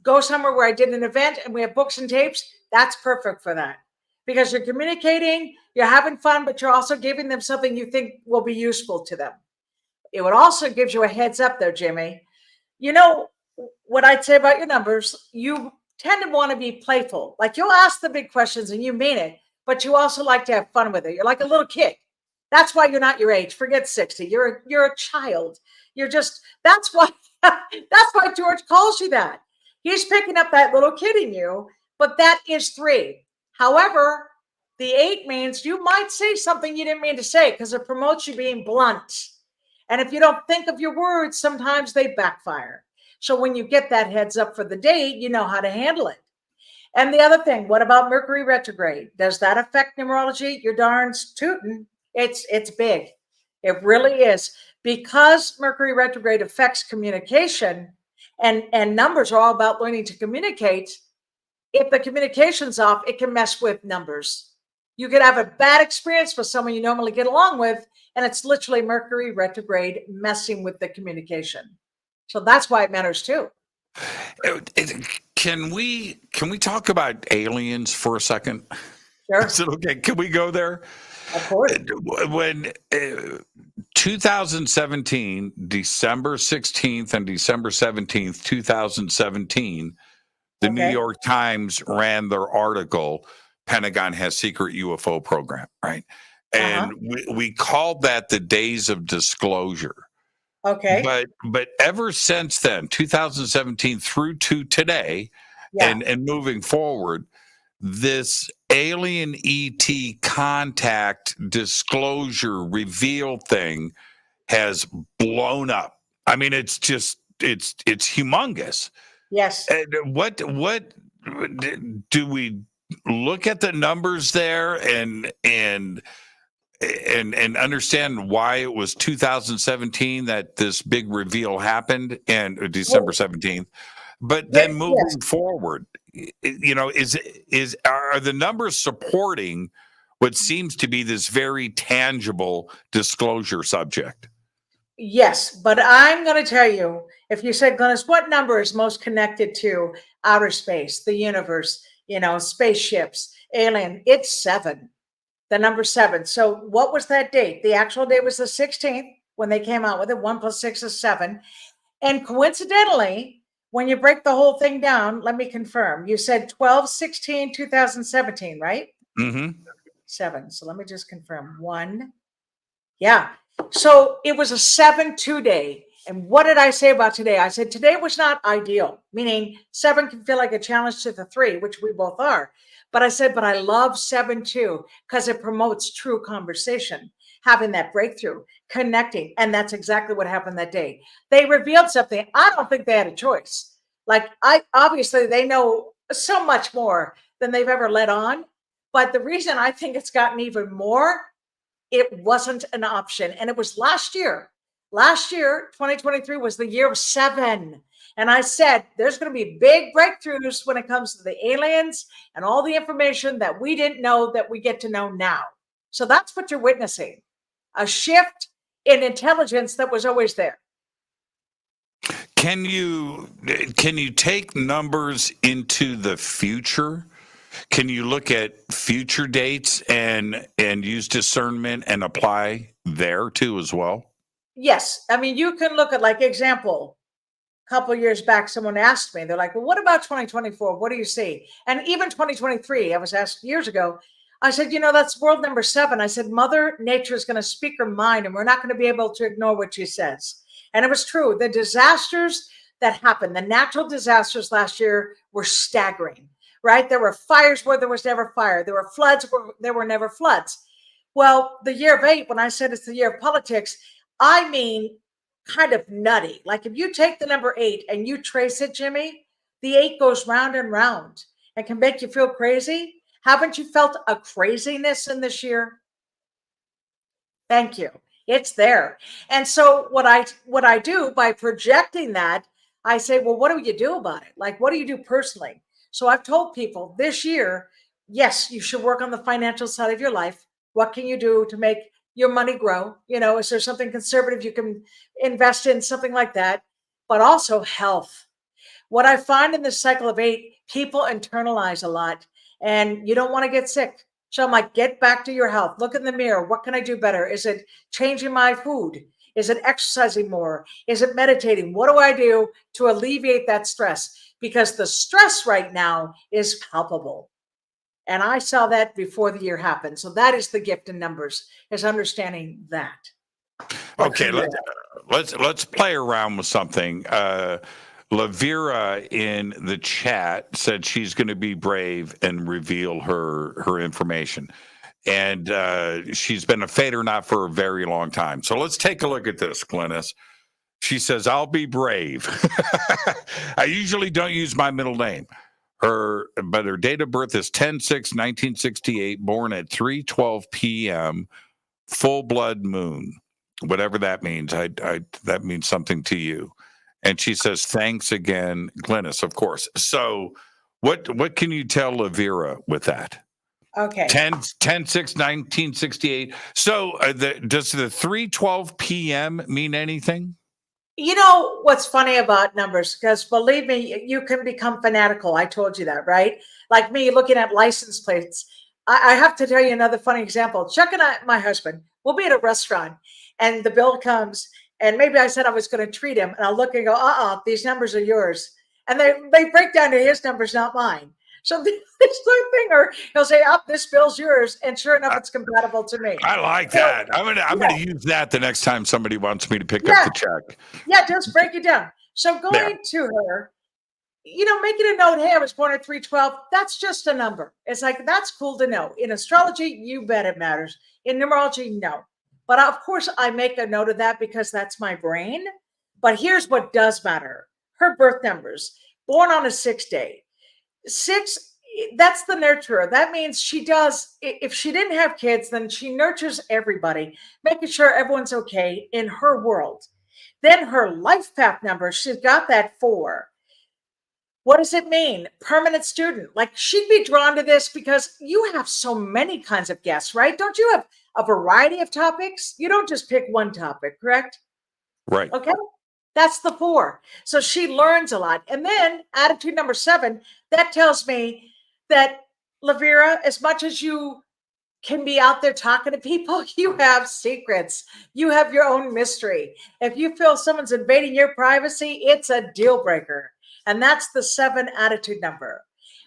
go somewhere where I did an event and we have books and tapes. That's perfect for that, because you're communicating, you're having fun, but you're also giving them something you think will be useful to them. It would also give you a heads up though, Jimmy. You know what I'd say about your numbers? You tend to want to be playful. Like you'll ask the big questions and you mean it, but you also like to have fun with it. You're like a little kid. That's why you're not your age. Forget 60. You're a child. That's why George calls you that. He's picking up that little kid in you, but that is 3. However, the 8 means you might say something you didn't mean to say because it promotes you being blunt. And if you don't think of your words, sometimes they backfire. So when you get that heads up for the date, you know how to handle it. And the other thing, what about Mercury Retrograde? Does that affect numerology? You're darn tootin'. It's big. It really is. Because Mercury Retrograde affects communication, and numbers are all about learning to communicate. If the communication's off, it can mess with numbers. You could have a bad experience with someone you normally get along with, and it's literally Mercury Retrograde messing with the communication. So that's why it matters too. Can we talk about aliens for a second? Sure. Is it okay? Can we go there? Of course. When 2017, December 16th and December 17th, 2017, the New Okay. York Times ran their article, Pentagon has secret UFO program, right? And we called that the days of disclosure. Okay. But ever since then, 2017 through to today, Yeah. and moving forward, this alien ET contact disclosure reveal thing has blown up. I mean, it's just it's humongous. Yes. And what do we look at the numbers there and understand why it was 2017 that this big reveal happened, and December 17th, but then moving forward, are the numbers supporting what seems to be this very tangible disclosure subject? Yes, but I'm going to tell you, if you said, Glynis, what number is most connected to outer space, the universe, spaceships, alien? It's 7, the number 7. So what was that date? The actual date was the 16th when they came out with it. 1 + 6 is 7. And coincidentally, when you break the whole thing down, let me confirm. You said 12/16/2017, right? Mm-hmm. 7. So let me just confirm. 1. Yeah. So it was a 7-2 day. And what did I say about today? I said today was not ideal, meaning 7 can feel like a challenge to the 3, which we both are. But I said, but I love 7-2 because it promotes true conversation, having that breakthrough, connecting. And that's exactly what happened that day. They revealed something. I don't think they had a choice. Like, obviously they know so much more than they've ever let on. But the reason I think it's gotten even more, it wasn't an option. And it was last year. Last year, 2023 was the year of 7. And I said, there's going to be big breakthroughs when it comes to the aliens and all the information that we didn't know that we get to know now. So that's what you're witnessing, a shift in intelligence that was always there. Can you take numbers into the future? Can you look at future dates and use discernment and apply there too as well? Yes. I mean, you can look at, like, example, a couple of years back, someone asked me, they're like, well, what about 2024? What do you see? And even 2023, I was asked years ago, I said, that's world number 7. I said, Mother Nature is going to speak her mind and we're not going to be able to ignore what she says. And it was true. The disasters that happened, the natural disasters last year were staggering, right? There were fires where there was never fire. There were floods where there were never floods. Well, the year of 8, when I said it's the year of politics, I mean kind of nutty. Like, if you take the number 8 and you trace it, Jimmy, the 8 goes round and round and can make you feel crazy. Haven't you felt a craziness in this year? Thank you. It's there. And so what I do by projecting that, I say, well, what do you do about it? Like, what do you do personally? So I've told people this year, yes, you should work on the financial side of your life. What can you do to make your money grow? Is there something conservative you can invest in, something like that? But also health. What I find in this cycle of 8, people internalize a lot and you don't want to get sick. So I'm like, get back to your health. Look in the mirror. What can I do better? Is it changing my food? Is it exercising more? Is it meditating? What do I do to alleviate that stress? Because the stress right now is palpable. And I saw that before the year happened. So that is the gift in numbers, is understanding that. Okay, let's play around with something. Lavira in the chat said she's going to be brave and reveal her information. And she's been a fade or not for a very long time. So let's take a look at this, Glynis. She says, I'll be brave. I usually don't use my middle name. But her date of birth is 10/6/1968, born at 3:12 p.m., full blood moon, whatever that means. That means something to you. And she says, thanks again, Glynis, of course. So what can you tell Lavira with that? Okay. 10/6/1968. So does the 3:12 p.m. mean anything? You know what's funny about numbers? Because believe me, you can become fanatical. I told you that, right? Like me looking at license plates. I have to tell you another funny example. Chuck and I, my husband, we'll be at a restaurant and the bill comes, and maybe I said I was going to treat him, and I'll look and go, these numbers are yours. And they break down to his numbers, not mine. So this thing, or he'll say, this bill's yours. And sure enough, it's compatible to me. I like that. I'm gonna use that the next time somebody wants me to pick up the check. Yeah, just break it down. So going to her, making a note, hey, I was born at 312. That's just a number. It's like, that's cool to know. In astrology, you bet it matters. In numerology, no. But of course, I make a note of that because that's my brain. But here's what does matter. Her birth numbers, born on a 6 day. 6, that's the nurturer. That means she does, if she didn't have kids, then she nurtures everybody, making sure everyone's okay in her world. Then her life path number, she's got that 4. What does it mean? Permanent student. Like, she'd be drawn to this because you have so many kinds of guests, right? Don't you have a variety of topics? You don't just pick one topic, correct? Right. Okay. That's the 4. So she learns a lot. And then attitude number 7, that tells me that, Lavira, as much as you can be out there talking to people, you have secrets. You have your own mystery. If you feel someone's invading your privacy, it's a deal breaker. And that's the 7 attitude number.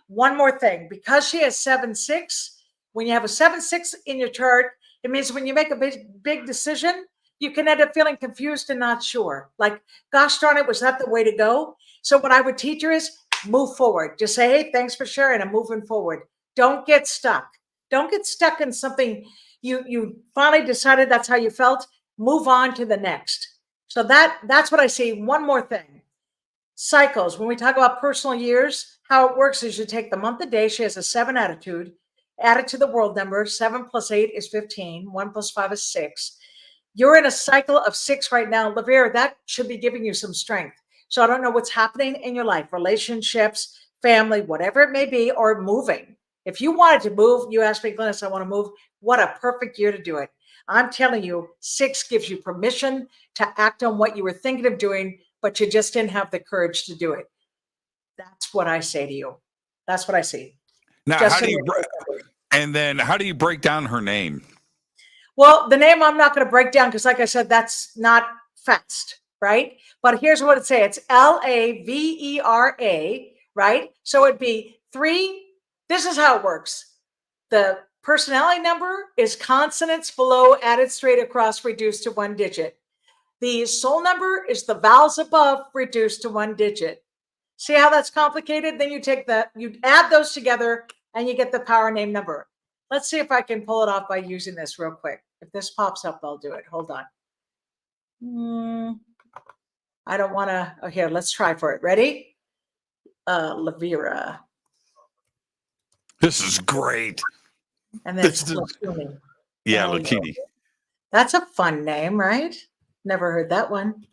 One more thing, because she has 7-6, when you have a 7-6 in your chart, it means when you make a big decision, you can end up feeling confused and not sure. Like, gosh darn it, was that the way to go? So what I would teach her is move forward. Just say, hey, thanks for sharing. I'm moving forward. Don't get stuck. Don't get stuck in something you finally decided that's how you felt. Move on to the next. So that's what I see. One more thing. Cycles. When we talk about personal years, how it works is you take the month of day. She has a 7 attitude. Add it to the world number. 7 plus 8 is 15. 1 plus 5 is 6. You're in a cycle of 6 right now. Lavira, that should be giving you some strength. So I don't know what's happening in your life, relationships, family, whatever it may be, or moving. If you wanted to move, you asked me, Glynis, I want to move. What a perfect year to do it. I'm telling you, 6 gives you permission to act on what you were thinking of doing, but you just didn't have the courage to do it. That's what I say to you. That's what I see. Now, how do you break down her name? Well, the name I'm not going to break down because, like I said, that's not fast, right? But here's what it says. It's Lavera, right? So it'd be 3. This is how it works. The personality number is consonants below added straight across reduced to 1 digit. The soul number is the vowels above reduced to 1 digit. See how that's complicated? Then you add those together and you get the power name number. Let's see if I can pull it off by using this real quick. If this pops up, I'll do it. Hold on. I don't want to. Oh, here, let's try for it. Ready? Lavira. This is great. And then Lucchini. Yeah, Lucchini. That's a fun name, right? Never heard that one.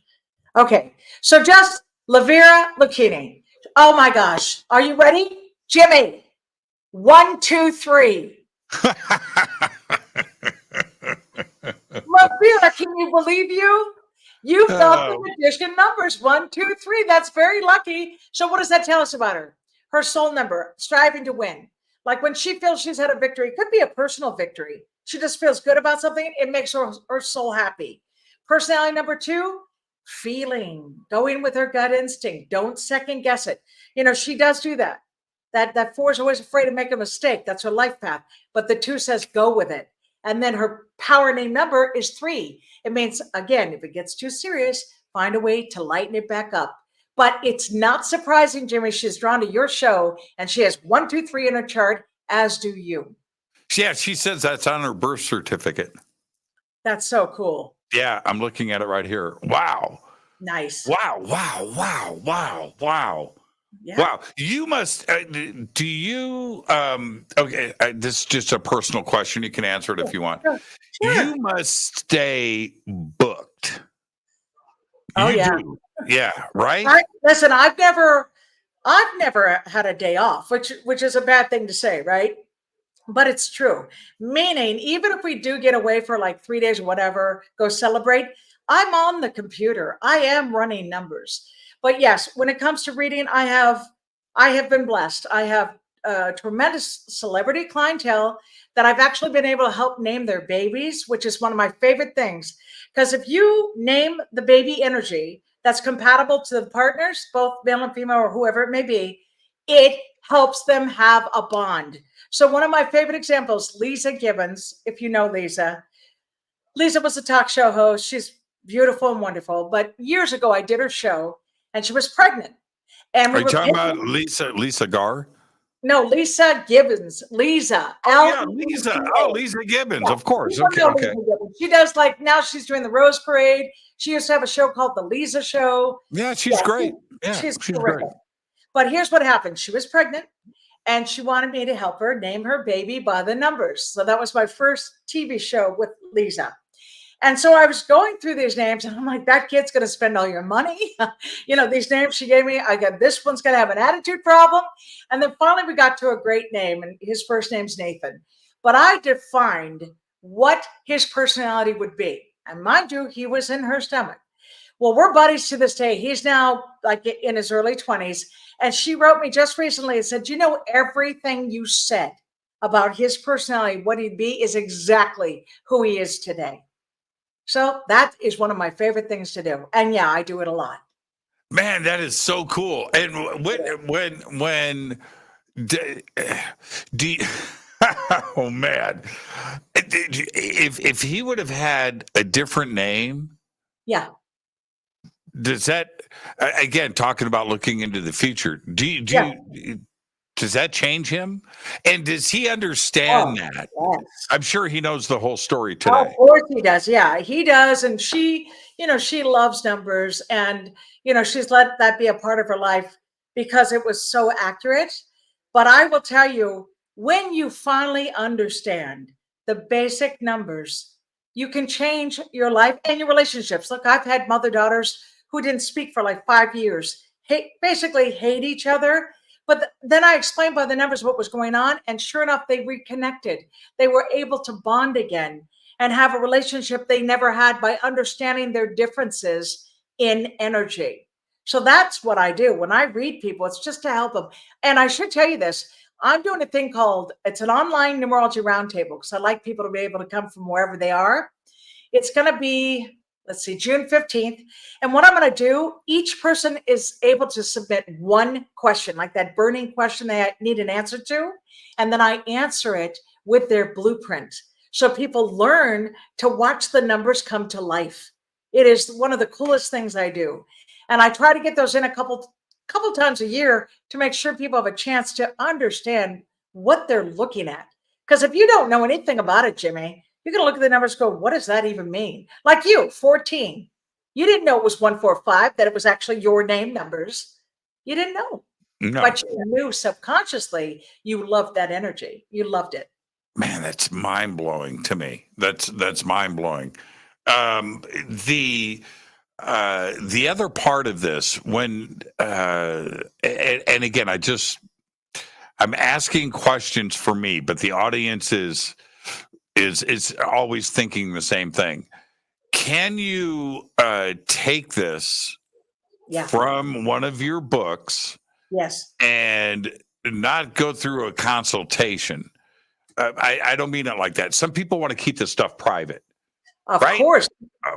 Okay, so just Lavira Lucchini. Oh my gosh. Are you ready? Jimmy. 1, 2, 3. Lavira, can you believe you? You got the magician numbers 1, 2, 3. That's very lucky. So what does that tell us about her? Her soul number, striving to win. Like when she feels she's had a victory, it could be a personal victory. She just feels good about something. It makes her soul happy. Personality number 2, feeling, going with her gut instinct. Don't second guess it. She does do that. That 4 is always afraid to make a mistake. That's her life path. But the 2 says go with it. And then her power name number is 3. It means, again, if it gets too serious, find a way to lighten it back up. But it's not surprising, Jimmy, she's drawn to your show and she has 1, 2, 3 in her chart, as do you. Yeah, she says that's on her birth certificate. That's so cool. Yeah, I'm looking at it right here. Wow. Nice. Wow. Yeah. Wow. You must, do you, okay, this is just a personal question. You can answer it if you want. Sure. You must stay booked. Oh, you yeah. do. Yeah, right? Listen, I've never had a day off, which is a bad thing to say, right? But it's true. Meaning, even if we do get away for like 3 days or whatever, go celebrate, I'm on the computer. I am running numbers. But yes, when it comes to reading, I have been blessed. I have a tremendous celebrity clientele that I've actually been able to help name their babies, which is one of my favorite things. Because if you name the baby energy that's compatible to the partners, both male and female or whoever it may be, it helps them have a bond. So one of my favorite examples, Lisa Gibbons, if you know Lisa. Lisa was a talk show host. She's beautiful and wonderful. But years ago, I did her show and she was pregnant. And Are we you were talking about Lisa Gar? No, Lisa Gibbons. Lisa. Oh, yeah, Lisa. Oh, Lisa Gibbons, Yeah, of course. people Okay, know okay. Lisa Gibbons. She does, like, now she's doing the Rose Parade. She used to have a show called The Lisa Show. Yeah, she's great. Yeah, she's she's terrific. great. But here's what happened. She was pregnant and she wanted me to help her name her baby by the numbers. So that was my first TV show with Lisa. And so I was going through these names and I'm like, that kid's going to spend all your money. These names she gave me, I got, this one's going to have an attitude problem. And then finally we got to a great name and his first name's Nathan. But I defined what his personality would be. And mind you, he was in her stomach. Well, we're buddies to this day. He's now like in his early 20s. And she wrote me just recently and said, everything you said about his personality, what he'd be, is exactly who he is today. So that is one of my favorite things to do. And yeah, I do it a lot. Man, that is so cool. And when do you, oh man, if he would have had a different name, yeah. Does that, again, talking about looking into the future, does that change him? And does he understand that? Yes. I'm sure he knows the whole story today. Of course he does. Yeah, he does. And she loves numbers and, she's let that be a part of her life because it was so accurate. But I will tell you, when you finally understand the basic numbers, you can change your life and your relationships. Look, I've had mother-daughters who didn't speak for like 5 years, basically hate each other. But then I explained by the numbers what was going on. And sure enough, they reconnected. They were able to bond again and have a relationship they never had by understanding their differences in energy. So that's what I do. When I read people, it's just to help them. And I should tell you this, I'm doing a thing called, it's an online numerology roundtable because I like people to be able to come from wherever they are. It's going to be, June 15th. And what I'm going to do, each person is able to submit one question, like that burning question they need an answer to. And then I answer it with their blueprint. So people learn to watch the numbers come to life. It is one of the coolest things I do. And I try to get those in a couple times a year to make sure people have a chance to understand what they're looking at. Because if you don't know anything about it, Jimmy, you're going to look at the numbers and go, what does that even mean? Like you, 14. You didn't know it was 145, that it was actually your name numbers. You didn't know. No. But you knew subconsciously you loved that energy. You loved it. Man, that's mind-blowing to me. That's mind-blowing. The other part of this, when and again, I'm asking questions for me, but the audience is always thinking the same thing. Can you take this from one of your books? Yes. And not go through a consultation? I don't mean it like that. Some people want to keep this stuff private. Of course.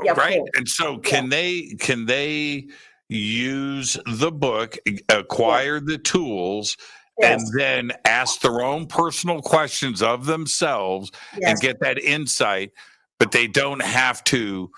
Yeah, right. Of course. And so can they use the book, acquire the tools, and then ask their own personal questions of themselves and get that insight, but they don't have to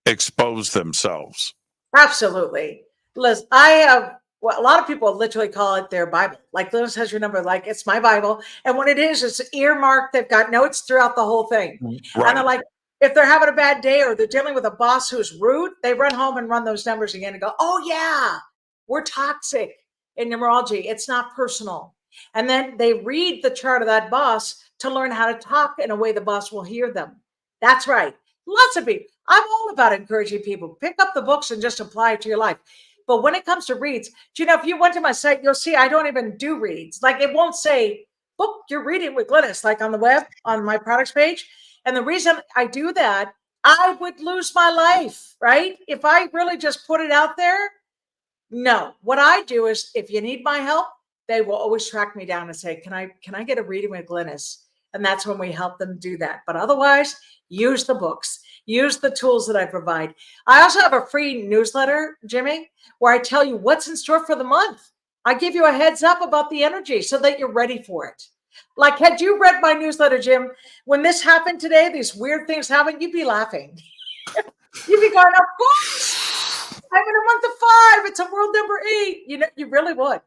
expose themselves? Absolutely. Liz, I have, a lot of people literally call it their Bible. Like Glynis Has Your Number, like it's my Bible. And what it is, it's earmarked. They've got notes throughout the whole thing. Right. And they're like, if they're having a bad day or they're dealing with a boss who's rude, they run home and run those numbers again and go, oh yeah, we're toxic in numerology. It's not personal. And then they read the chart of that boss to learn how to talk in a way the boss will hear them. That's right. Lots of people. I'm all about encouraging people. Pick up the books and just apply it to your life. But when it comes to reads, if you went to my site, you'll see I don't even do reads. Like it won't say, book your reading with Glynis, like on the web, on my products page. And the reason I do that I would lose my life, right? If I really just put it out there. No, what I do is if you need my help, they will always track me down and say, can I get a reading with Glynis? And that's when we help them do that. But otherwise, use the books, use the tools that I provide. I also have a free newsletter, Jimmy, where I tell you what's in store for the month. I give you a heads up about the energy so that you're ready for it. Like, had you read my newsletter, Jim, when this happened today, these weird things happened, you'd be laughing. You'd be going, of course, I'm in a month of 5. It's a world number 8. You know, you really would.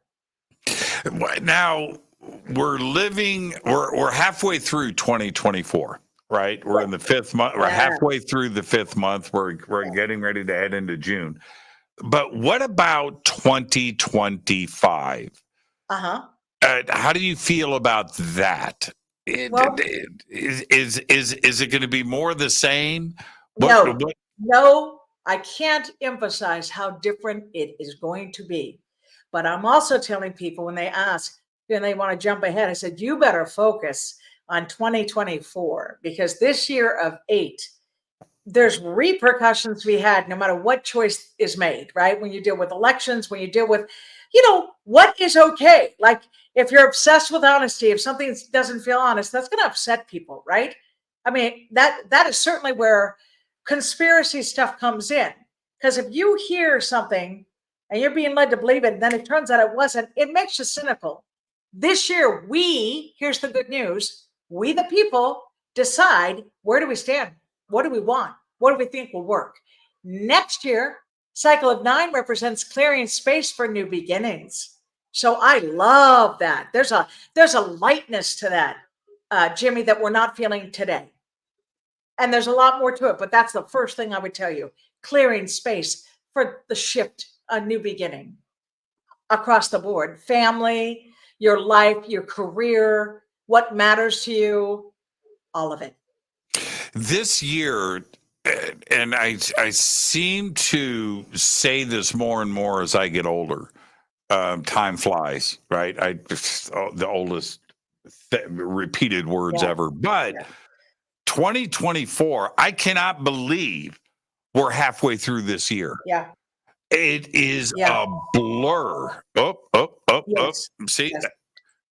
Now we're halfway through 2024, right? We're in the 5th month. We're halfway through the 5th month. We're getting ready to head into June. But what about 2025? How do you feel about that? Is it going to be more the same? No, I can't emphasize how different it is going to be. But I'm also telling people when they ask and they want to jump ahead, I said, you better focus on 2024 because this year of 8, there's repercussions to be had no matter what choice is made, right? When you deal with elections, when you deal with, what is okay. Like if you're obsessed with honesty, if something doesn't feel honest, that's going to upset people, right? I mean, that is certainly where conspiracy stuff comes in. Because if you hear something and you're being led to believe it, and then it turns out it wasn't, it makes you cynical. This year, here's the good news, we the people decide where do we stand? What do we want? What do we think will work? Next year, cycle of 9 represents clearing space for new beginnings. So I love that. There's a lightness to that, Jimmy, that we're not feeling today. And there's a lot more to it, but that's the first thing I would tell you. Clearing space for the shift, a new beginning across the board. Family, your life, your career, what matters to you, all of it. This year, and I seem to say this more and more as I get older, time flies, right? The oldest repeated words ever. But 2024, I cannot believe we're halfway through this year. Yeah. It is a blur. Yes. See,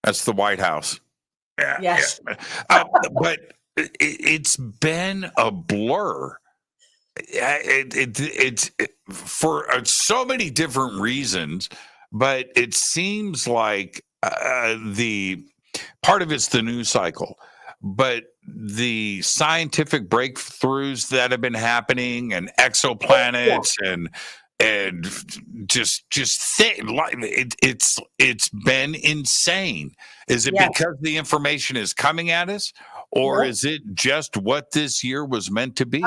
that's the White House. Yeah. Yes. But it's been a blur. It's for so many different reasons, but it seems like the part of it's the news cycle, but the scientific breakthroughs that have been happening and exoplanets and just it's been insane. Is it because the information is coming at us, or is it just what this year was meant to be?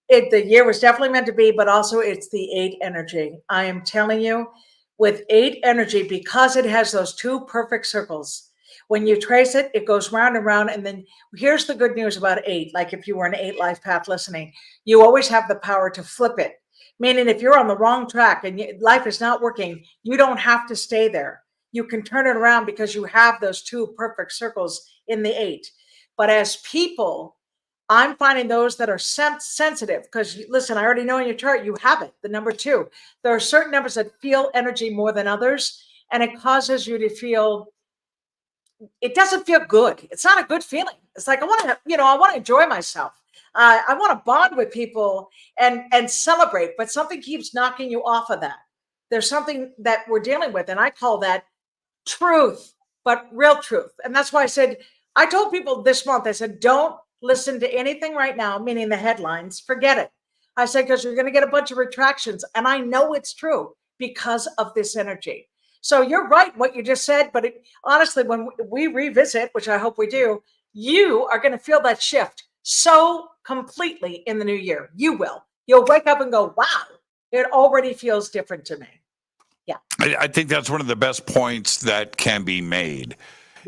The year was definitely meant to be, but also it's the 8 energy. I am telling you, with 8 energy, because it has those 2 perfect circles, when you trace it, it goes round and round. And then here's the good news about 8. Like if you were an 8 life path listening, you always have the power to flip it. Meaning if you're on the wrong track and life is not working, you don't have to stay there. You can turn it around because you have those 2 perfect circles in the 8. But as people, I'm finding those that are sensitive because, listen, I already know in your chart, you have it, the number 2. There are certain numbers that feel energy more than others, and it causes you to feel, it doesn't feel good. It's not a good feeling. It's like, I want to enjoy myself. I want to bond with people and celebrate, but something keeps knocking you off of that. There's something that we're dealing with, and I call that truth, but real truth. And that's why I told people this month, I said, don't listen to anything right now, meaning the headlines, forget it. I said, because you're going to get a bunch of retractions. And I know it's true because of this energy. So you're right, what you just said. But honestly, when we revisit, which I hope we do, you are going to feel that shift so completely in the new year. You will. You'll wake up and go, wow, it already feels different to me. Yeah. I think that's one of the best points that can be made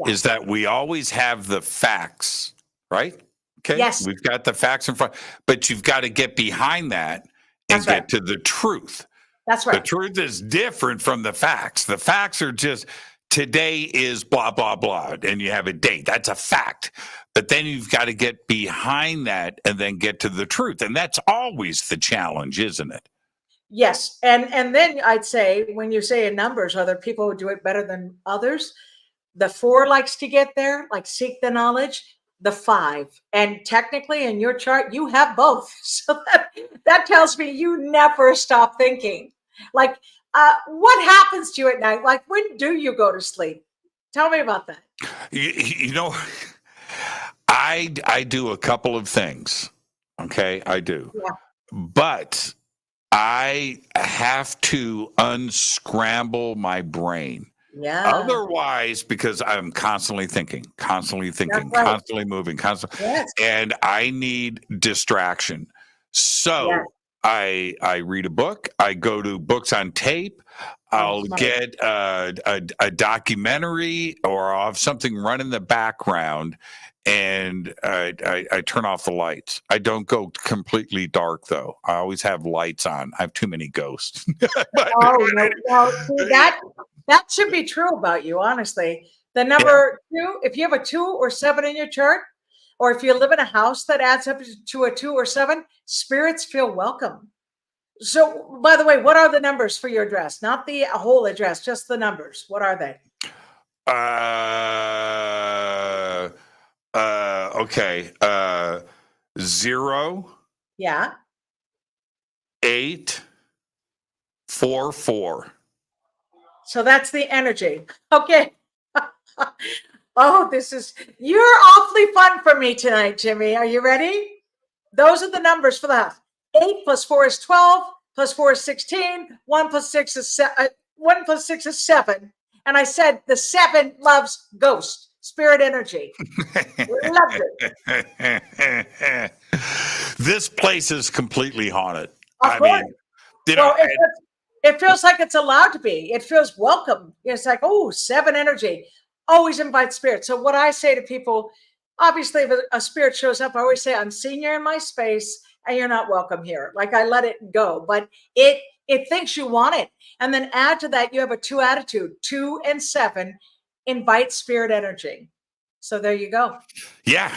is that we always have the facts, right? Okay. Yes. We've got the facts in front, but you've got to get behind that and get to the truth. That's right. The truth is different from the facts. The facts are just today is blah, blah, blah, and you have a date. That's a fact. But then you've got to get behind that and then get to the truth. And that's always the challenge, isn't it? Yes. And then I'd say, when you say in numbers, are there people who do it better than others? The 4 likes to get there, like seek the knowledge. The 5, and technically in your chart, you have both. So that tells me you never stop thinking. Like, what happens to you at night? Like, when do you go to sleep? Tell me about that. You know, I do a couple of things. Okay, I do. Yeah. But I have to unscramble my brain. Yeah. Otherwise, because I'm constantly thinking, Right. constantly moving, constantly, Yes. and I need distraction. So Yes. I read a book. I go to books on tape. I'll Smart. get a documentary, or I'll have something run in the background, and I turn off the lights. I don't go completely dark, though. I always have lights on. I have too many ghosts. Oh, no. See, that should be true about you, honestly. The number 2, if you have a 2 or 7 in your chart, or if you live in a house that adds up to a 2 or 7, spirits feel welcome. So, by the way, what are the numbers for your address? Not the whole address, just the numbers. What are they? Okay. 0, Yeah. 8, 4, 4. So that's the energy. Okay. Oh, you're awfully fun for me tonight, Jimmy. Are you ready? Those are the numbers for the house. 8 plus 4 is 12, plus 4 is 16, 1 plus 6 is 1 plus 6 is 7. And I said the 7 loves ghost, spirit energy. Loves it. This place is completely haunted. Of course. You know, Well, it feels like it's allowed to be. It feels welcome. It's like, oh, 7 energy. Always invite spirit. So what I say to people, obviously, if a spirit shows up, I always say, I'm seeing you in my space and you're not welcome here. Like, I let it go, but it thinks you want it. And then add to that, you have a 2 attitude. 2 and 7 invite spirit energy. So there you go. Yeah.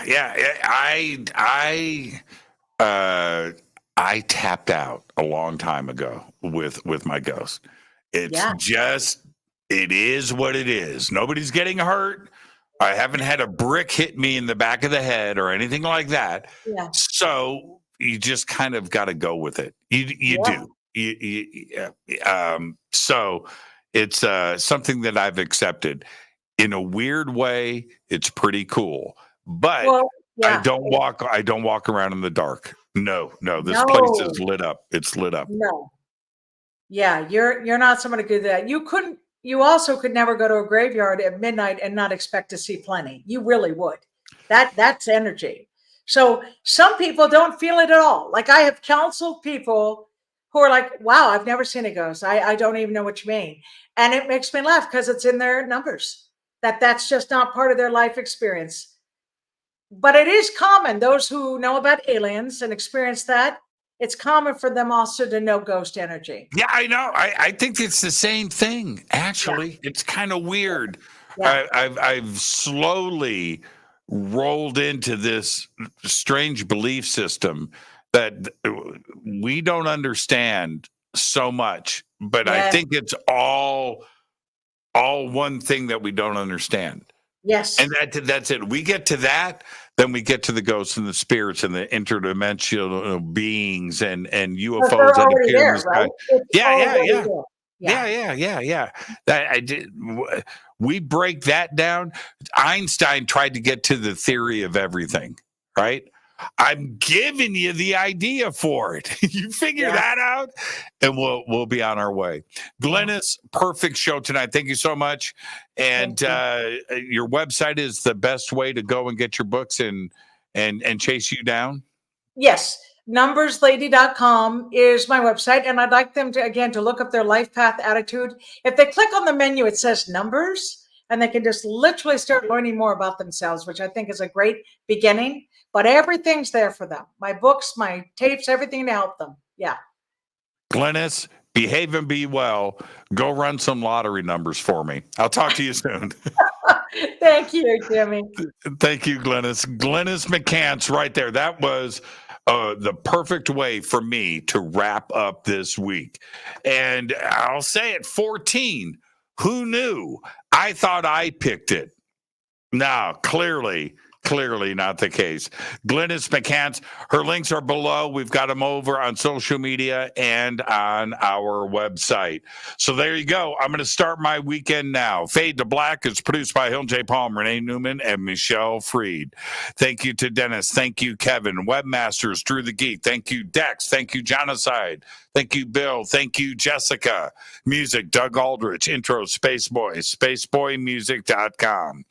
I tapped out a long time ago with my ghost. It's just, it is what it is. Nobody's getting hurt. I haven't had a brick hit me in the back of the head or anything like that. Yeah. So you just kind of got to go with it. You do. So it's something that I've accepted. In a weird way, it's pretty cool. But I don't walk around in the dark. No, this place is lit up. It's lit up. No. Yeah, you're not someone to do that. You also could never go to a graveyard at midnight and not expect to see plenty. You really would. That's energy. So some people don't feel it at all. Like, I have counseled people who are like, wow, I've never seen a ghost. I don't even know what you mean. And it makes me laugh because it's in their numbers. That's just not part of their life experience. But it is common. Those who know about aliens and experience that, it's common for them also to know ghost energy. Yeah, I know. I think it's the same thing, actually. Yeah. It's kind of weird. Yeah. I've slowly rolled into this strange belief system that we don't understand so much, but I think it's all one thing that we don't understand. Yes. And that's it. We get to that, then we get to the ghosts and the spirits and the interdimensional beings and UFOs that appear there, in the sky. Right? Yeah. That we break that down. Einstein tried to get to the theory of everything, right? I'm giving you the idea for it. You figure that out, and we'll be on our way. Glynis, perfect show tonight. Thank you so much. And your website is the best way to go and get your books and chase you down? Yes. Numberslady.com is my website, and I'd like them to look up their life path attitude. If they click on the menu, it says numbers, and they can just literally start learning more about themselves, which I think is a great beginning. But everything's there for them. My books, my tapes, everything to help them. Yeah. Glynis, behave and be well. Go run some lottery numbers for me. I'll talk to you soon. Thank you, Jimmy. Thank you, Glynis. Glynis McCants right there. That was the perfect way for me to wrap up this week. And I'll say it, 14. Who knew? I thought I picked it. No, clearly not the case. Glynis McCants, her links are below. We've got them over on social media and on our website. So there you go. I'm going to start my weekend now. Fade to Black is produced by Hill J. Palm, Renee Newman, and Michelle Freed. Thank you to Dennis. Thank you, Kevin. Webmasters, Drew the Geek. Thank you, Dex. Thank you, Jonocide. Thank you, Bill. Thank you, Jessica. Music, Doug Aldrich. Intro, Spaceboy. SpaceboyMusic.com.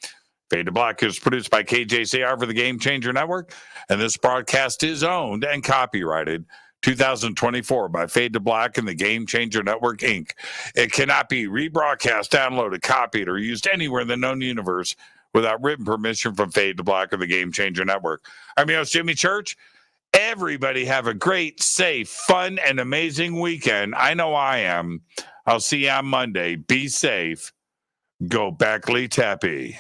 Fade to Black is produced by KJCR for the Game Changer Network, and this broadcast is owned and copyrighted 2024 by Fade to Black and the Game Changer Network, Inc. It cannot be rebroadcast, downloaded, copied, or used anywhere in the known universe without written permission from Fade to Black or the Game Changer Network. I'm your host, Jimmy Church. Everybody have a great, safe, fun, and amazing weekend. I know I am. I'll see you on Monday. Be safe. Go Backley Tappy.